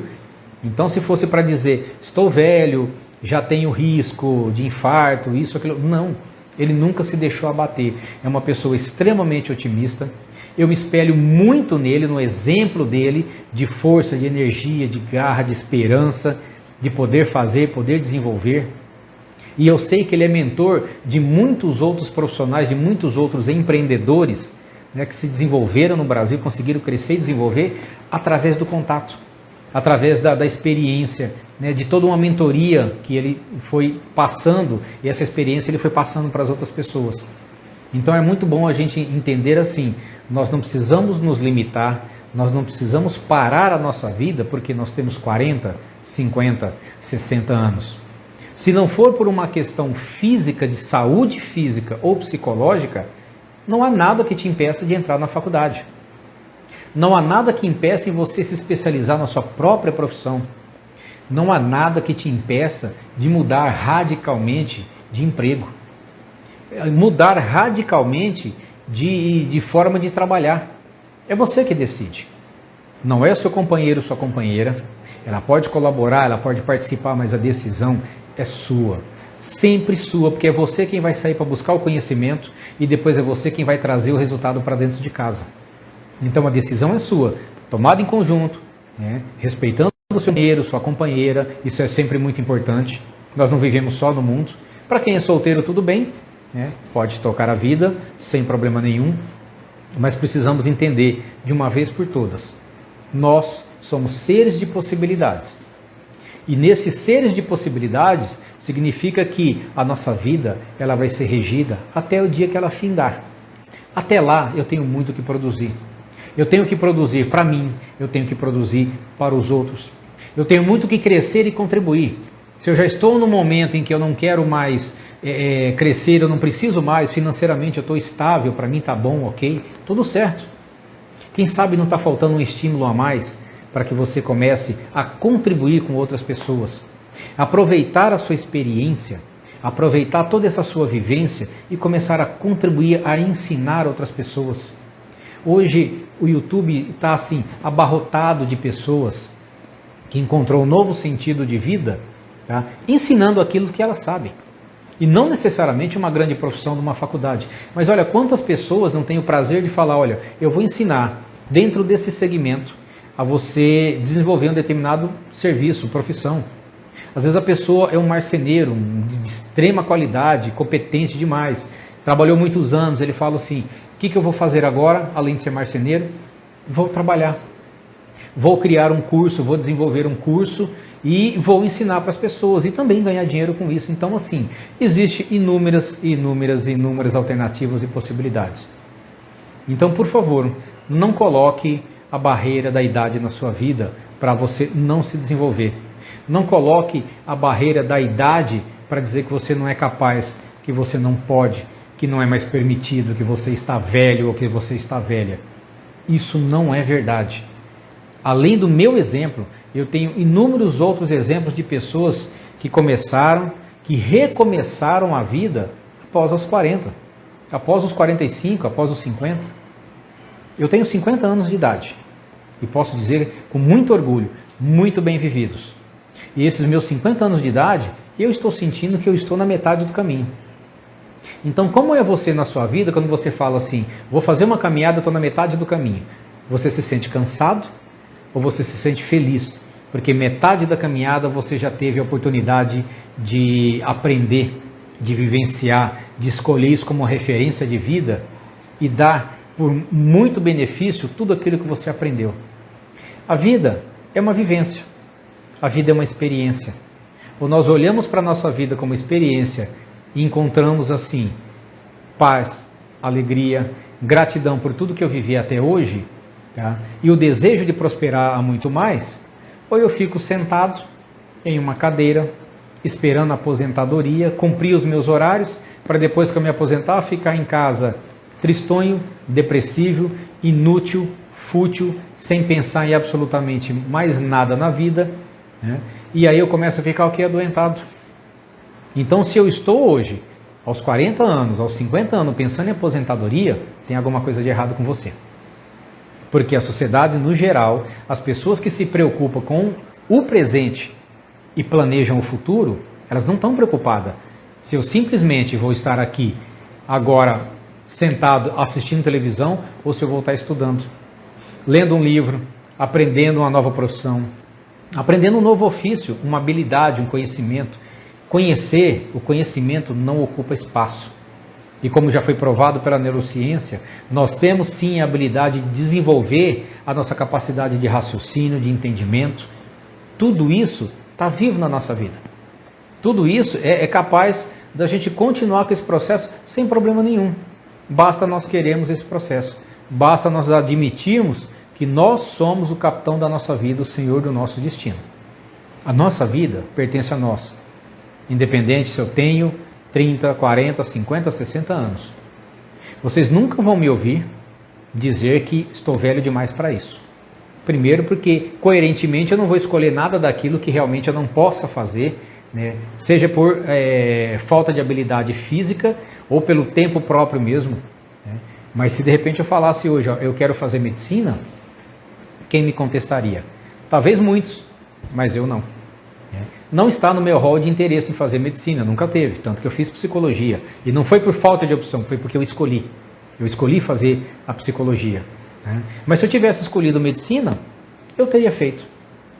Então se fosse para dizer, estou velho, já tenho risco de infarto, isso, aquilo, não. Ele nunca se deixou abater. É uma pessoa extremamente otimista. Eu me espelho muito nele, no exemplo dele, de força, de energia, de garra, de esperança, de poder fazer, poder desenvolver. E eu sei que ele é mentor de muitos outros profissionais, de muitos outros empreendedores, né, que se desenvolveram no Brasil, conseguiram crescer e desenvolver através do contato, através da experiência, né, de toda uma mentoria que ele foi passando, e essa experiência ele foi passando para as outras pessoas. Então é muito bom a gente entender assim, nós não precisamos nos limitar, nós não precisamos parar a nossa vida porque nós temos 40, 50, 60 anos. Se não for por uma questão física, de saúde física ou psicológica, não há nada que te impeça de entrar na faculdade. Não há nada que impeça em você se especializar na sua própria profissão. Não há nada que te impeça de mudar radicalmente de emprego. Mudar radicalmente de forma de trabalhar. É você que decide. Não é o seu companheiro, sua companheira. Ela pode colaborar, ela pode participar, mas a decisão é sua. Sempre sua, porque é você quem vai sair para buscar o conhecimento e depois é você quem vai trazer o resultado para dentro de casa. Então a decisão é sua, tomada em conjunto, né? Respeitando o seu companheiro, sua companheira, isso é sempre muito importante. Nós não vivemos só no mundo. Para quem é solteiro, tudo bem. né? Pode tocar a vida sem problema nenhum, mas precisamos entender de uma vez por todas, nós somos seres de possibilidades. E nesses seres de possibilidades, significa que a nossa vida ela vai ser regida até o dia que ela findar. Até lá eu tenho muito o que produzir. Eu tenho que produzir para mim, eu tenho que produzir para os outros. Eu tenho muito que crescer e contribuir. Se eu já estou no momento em que eu não quero mais crescer, eu não preciso mais, financeiramente eu estou estável, para mim está bom, ok, tudo certo. Quem sabe não está faltando um estímulo a mais para que você comece a contribuir com outras pessoas. Aproveitar a sua experiência, aproveitar toda essa sua vivência e começar a contribuir, a ensinar outras pessoas. Hoje o YouTube está assim, abarrotado de pessoas que encontrou um novo sentido de vida, tá? Ensinando aquilo que elas sabem. E não necessariamente uma grande profissão de uma faculdade. Mas olha, quantas pessoas não têm o prazer de falar, olha, eu vou ensinar dentro desse segmento a você desenvolver um determinado serviço, profissão. Às vezes a pessoa é um marceneiro de extrema qualidade, competente demais, trabalhou muitos anos, ele fala assim, o que eu vou fazer agora, além de ser marceneiro? Vou trabalhar. Vou criar um curso, vou desenvolver um curso e vou ensinar para as pessoas e também ganhar dinheiro com isso. Então, assim, existem inúmeras alternativas e possibilidades. Então, por favor, não coloque a barreira da idade na sua vida para você não se desenvolver. Não coloque a barreira da idade para dizer que você não é capaz, que você não pode, que não é mais permitido, que você está velho ou que você está velha. Isso não é verdade. Além do meu exemplo, eu tenho inúmeros outros exemplos de pessoas que começaram, que recomeçaram a vida após os 40, após os 45, após os 50. Eu tenho 50 anos de idade e posso dizer com muito orgulho, muito bem vividos. E esses meus 50 anos de idade, eu estou sentindo que eu estou na metade do caminho. Então, como é você na sua vida quando você fala assim, vou fazer uma caminhada, estou na metade do caminho? Você se sente cansado ou você se sente feliz? Porque metade da caminhada você já teve a oportunidade de aprender, de vivenciar, de escolher isso como referência de vida e dar por muito benefício tudo aquilo que você aprendeu. A vida é uma vivência, a vida é uma experiência. Ou nós olhamos para a nossa vida como experiência e encontramos assim, paz, alegria, gratidão por tudo que eu vivi até hoje, tá? E o desejo de prosperar a muito mais, ou eu fico sentado em uma cadeira, esperando a aposentadoria, cumprir os meus horários, para depois que eu me aposentar, ficar em casa tristonho, depressivo, inútil, fútil, sem pensar em absolutamente mais nada na vida, né? E aí eu começo a ficar o que? Adoentado. Então, se eu estou hoje, aos 40 anos, aos 50 anos, pensando em aposentadoria, tem alguma coisa de errado com você. Porque a sociedade, no geral, as pessoas que se preocupam com o presente e planejam o futuro, elas não estão preocupadas. Se eu simplesmente vou estar aqui, agora, sentado, assistindo televisão, ou se eu vou estar estudando, lendo um livro, aprendendo uma nova profissão, aprendendo um novo ofício, uma habilidade, um conhecimento. Conhecer, o conhecimento não ocupa espaço. E como já foi provado pela neurociência, nós temos sim a habilidade de desenvolver a nossa capacidade de raciocínio, de entendimento. Tudo isso está vivo na nossa vida. Tudo isso é capaz da gente continuar com esse processo sem problema nenhum. Basta nós queremos esse processo. Basta nós admitirmos que nós somos o capitão da nossa vida, o senhor do nosso destino. A nossa vida pertence a nós. Independente se eu tenho 30, 40, 50, 60 anos. Vocês nunca vão me ouvir dizer que estou velho demais para isso. Primeiro porque, coerentemente, eu não vou escolher nada daquilo que realmente eu não possa fazer, né? Seja por falta de habilidade física ou pelo tempo próprio mesmo, né? Mas se de repente eu falasse hoje, ó, eu quero fazer medicina, quem me contestaria? Talvez muitos, mas eu não. Não está no meu rol de interesse em fazer medicina, nunca teve, tanto que eu fiz psicologia. E não foi por falta de opção, foi porque eu escolhi. Eu escolhi fazer a psicologia, né? Mas se eu tivesse escolhido medicina, eu teria feito.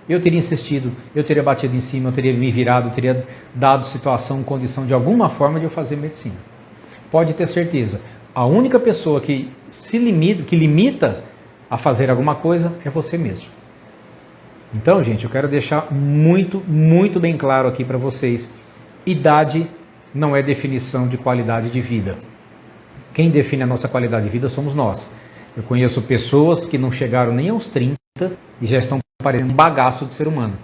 Eu teria insistido, eu teria batido em cima, eu teria me virado, eu teria dado situação, condição de alguma forma de eu fazer medicina. pode ter certeza, a única pessoa que limita a fazer alguma coisa é você mesmo. Então, gente, eu quero deixar muito, muito bem claro aqui para vocês. Idade não é definição de qualidade de vida. Quem define a nossa qualidade de vida somos nós. Eu conheço pessoas que não chegaram nem aos 30 e já estão parecendo um bagaço de ser humano.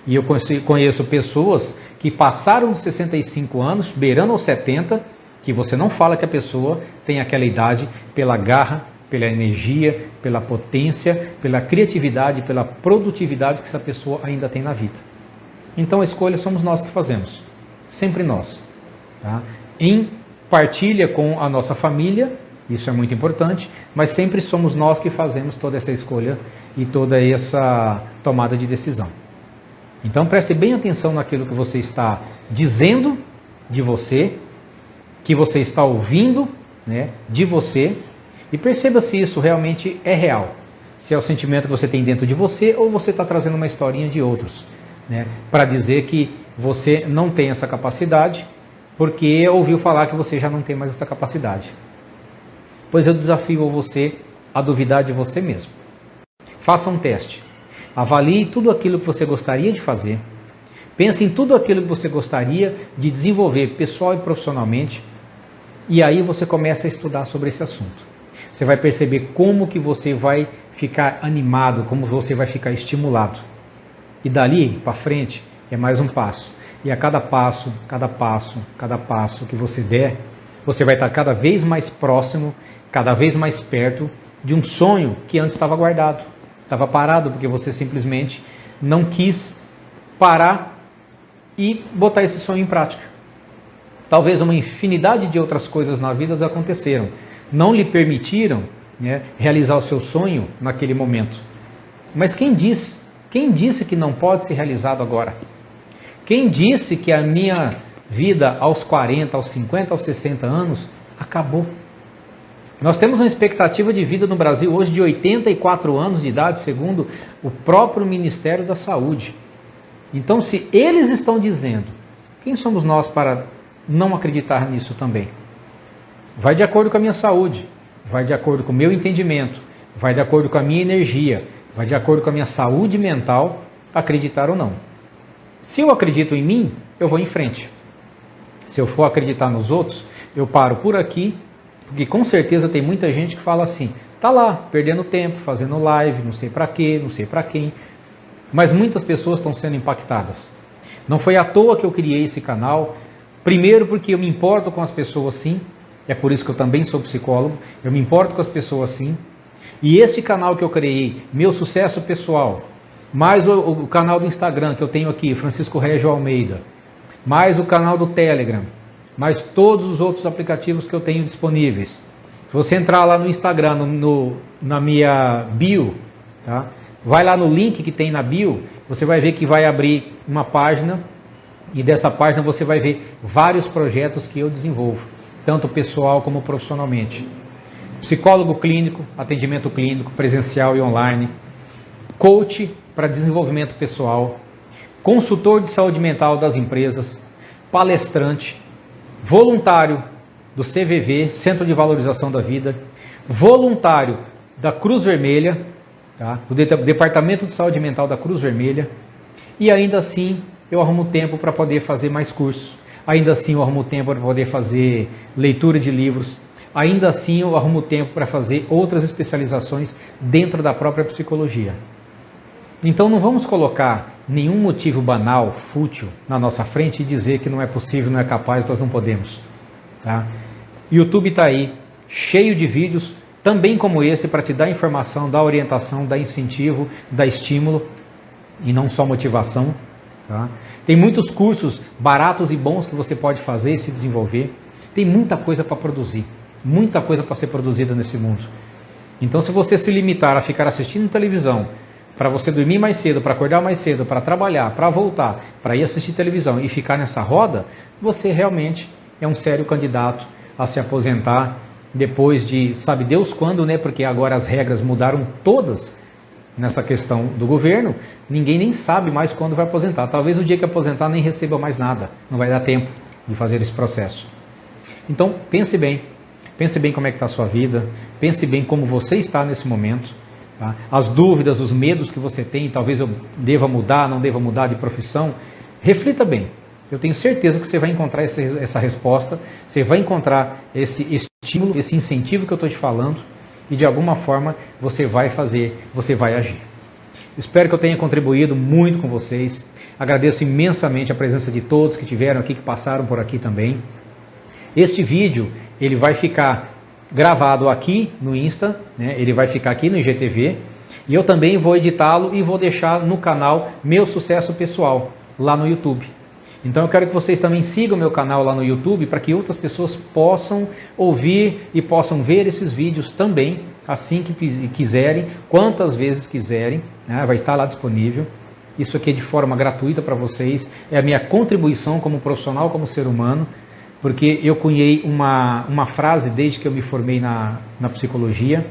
E eu conheço pessoas que passaram dos 65 anos, beirando aos 70, que você não fala que a pessoa tem aquela idade pela garra, pela energia, pela potência, pela criatividade, pela produtividade que essa pessoa ainda tem na vida. Então a escolha somos nós que fazemos, sempre nós. Tá? Em partilha com a nossa família, isso é muito importante, mas sempre somos nós que fazemos toda essa escolha e toda essa tomada de decisão. Então preste bem atenção naquilo que você está dizendo de você, que você está ouvindo, né, de você, e perceba se isso realmente é real. Se é o sentimento que você tem dentro de você ou você está trazendo uma historinha de outros, né, para dizer que você não tem essa capacidade, porque ouviu falar que você já não tem mais essa capacidade. Pois eu desafio você a duvidar de você mesmo. Faça um teste. Avalie tudo aquilo que você gostaria de fazer. Pense em tudo aquilo que você gostaria de desenvolver pessoal e profissionalmente. E aí você começa a estudar sobre esse assunto. Você vai perceber como que você vai ficar animado, como você vai ficar estimulado. E dali para frente é mais um passo. E a cada passo que você der, você vai estar cada vez mais próximo, cada vez mais perto de um sonho que antes estava guardado. Estava parado porque você simplesmente não quis parar e botar esse sonho em prática. Talvez uma infinidade de outras coisas na vida aconteceram. Não lhe permitiram, né, realizar o seu sonho naquele momento. Mas quem disse? Quem disse que não pode ser realizado agora? Quem disse que a minha vida aos 40, aos 50, aos 60 anos acabou? Nós temos uma expectativa de vida no Brasil hoje de 84 anos de idade, segundo o próprio Ministério da Saúde. Então, se eles estão dizendo, quem somos nós para não acreditar nisso também? Vai de acordo com a minha saúde, vai de acordo com o meu entendimento, vai de acordo com a minha energia, vai de acordo com a minha saúde mental, acreditar ou não. Se eu acredito em mim, eu vou em frente. Se eu for acreditar nos outros, eu paro por aqui, porque com certeza tem muita gente que fala assim, tá lá, perdendo tempo, fazendo live, não sei para quê, não sei para quem. Mas muitas pessoas estão sendo impactadas. Não foi à toa que eu criei esse canal. Primeiro porque eu me importo com as pessoas sim. É por isso que eu também sou psicólogo. Eu me importo com as pessoas sim. E esse canal que eu criei, Meu Sucesso Pessoal, mais o canal do Instagram que eu tenho aqui, Francisco Régio Almeida, mais o canal do Telegram, mais todos os outros aplicativos que eu tenho disponíveis. Se você entrar lá no Instagram, na minha bio, tá? Vai lá no link que tem na bio, você vai ver que vai abrir uma página e dessa página você vai ver vários projetos que eu desenvolvo, tanto pessoal como profissionalmente. Psicólogo clínico, atendimento clínico, presencial e online, coach para desenvolvimento pessoal, consultor de saúde mental das empresas, palestrante, voluntário do CVV, Centro de Valorização da Vida, voluntário da Cruz Vermelha, tá? Do Departamento de Saúde Mental da Cruz Vermelha, e ainda assim eu arrumo tempo para poder fazer mais cursos, ainda assim eu arrumo tempo para poder fazer leitura de livros, ainda assim eu arrumo tempo para fazer outras especializações dentro da própria psicologia. Então não vamos colocar nenhum motivo banal, fútil, na nossa frente e dizer que não é possível, não é capaz, nós não podemos. Tá? YouTube está aí, cheio de vídeos, também como esse, para te dar informação, dar orientação, dar incentivo, dar estímulo, e não só motivação. Tá? Tem muitos cursos baratos e bons que você pode fazer e se desenvolver. Tem muita coisa para produzir, muita coisa para ser produzida nesse mundo. Então se você se limitar a ficar assistindo televisão, para você dormir mais cedo, para acordar mais cedo, para trabalhar, para voltar, para ir assistir televisão e ficar nessa roda, você realmente é um sério candidato a se aposentar depois de, sabe Deus quando, né? Porque agora as regras mudaram todas nessa questão do governo, ninguém nem sabe mais quando vai aposentar. Talvez o dia que aposentar nem receba mais nada, não vai dar tempo de fazer esse processo. Então pense bem como é que está a sua vida, pense bem como você está nesse momento, tá? As dúvidas, os medos que você tem, talvez eu deva mudar, não deva mudar de profissão, reflita bem. Eu tenho certeza que você vai encontrar essa resposta, você vai encontrar esse estímulo, esse incentivo que eu estou te falando, e de alguma forma você vai fazer, você vai agir. Espero que eu tenha contribuído muito com vocês. Agradeço imensamente a presença de todos que tiveram aqui, que passaram por aqui também. Este vídeo, ele vai ficar gravado aqui no Insta, né? Ele vai ficar aqui no IGTV, e eu também vou editá-lo e vou deixar no canal Meu Sucesso Pessoal, lá no YouTube. Então eu quero que vocês também sigam o meu canal lá no YouTube, para que outras pessoas possam ouvir e possam ver esses vídeos também, assim que quiserem, quantas vezes quiserem, né? Vai estar lá disponível. Isso aqui é de forma gratuita para vocês, é a minha contribuição como profissional, como ser humano, porque eu cunhei uma frase desde que eu me formei na psicologia,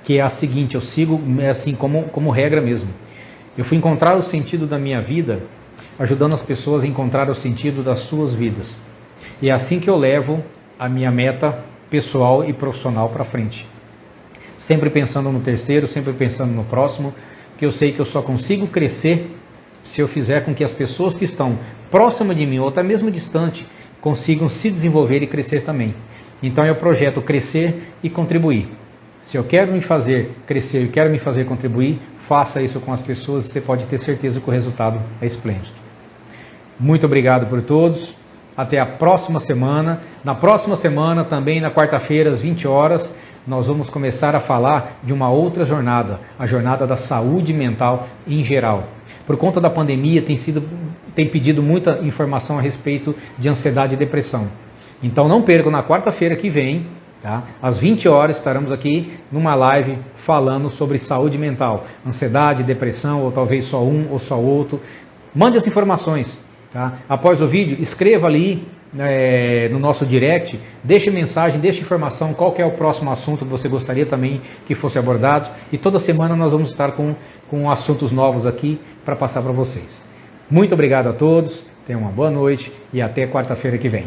que é a seguinte: eu sigo assim como regra mesmo. Eu fui encontrar o sentido da minha vida ajudando as pessoas a encontrar o sentido das suas vidas. E é assim que eu levo a minha meta pessoal e profissional para frente. Sempre pensando no terceiro, sempre pensando no próximo, que eu sei que eu só consigo crescer se eu fizer com que as pessoas que estão próximas de mim ou até mesmo distante consigam se desenvolver e crescer também. Então eu projeto crescer e contribuir. Se eu quero me fazer crescer e quero me fazer contribuir, faça isso com as pessoas e você pode ter certeza que o resultado é esplêndido. Muito obrigado por todos. Até a próxima semana. Na próxima semana, também na quarta-feira, às 20 horas, nós vamos começar a falar de uma outra jornada, a jornada da saúde mental em geral. Por conta da pandemia, tem pedido muita informação a respeito de ansiedade e depressão. Então não percam, na quarta-feira que vem, tá? Às 20 horas, estaremos aqui numa live falando sobre saúde mental, ansiedade, depressão, ou talvez só um ou só outro. Mande as informações. Tá? Após o vídeo, escreva ali no nosso direct, deixe mensagem, deixe informação, qual que é o próximo assunto que você gostaria também que fosse abordado. E toda semana nós vamos estar com assuntos novos aqui para passar para vocês. Muito obrigado a todos, tenham uma boa noite e até quarta-feira que vem.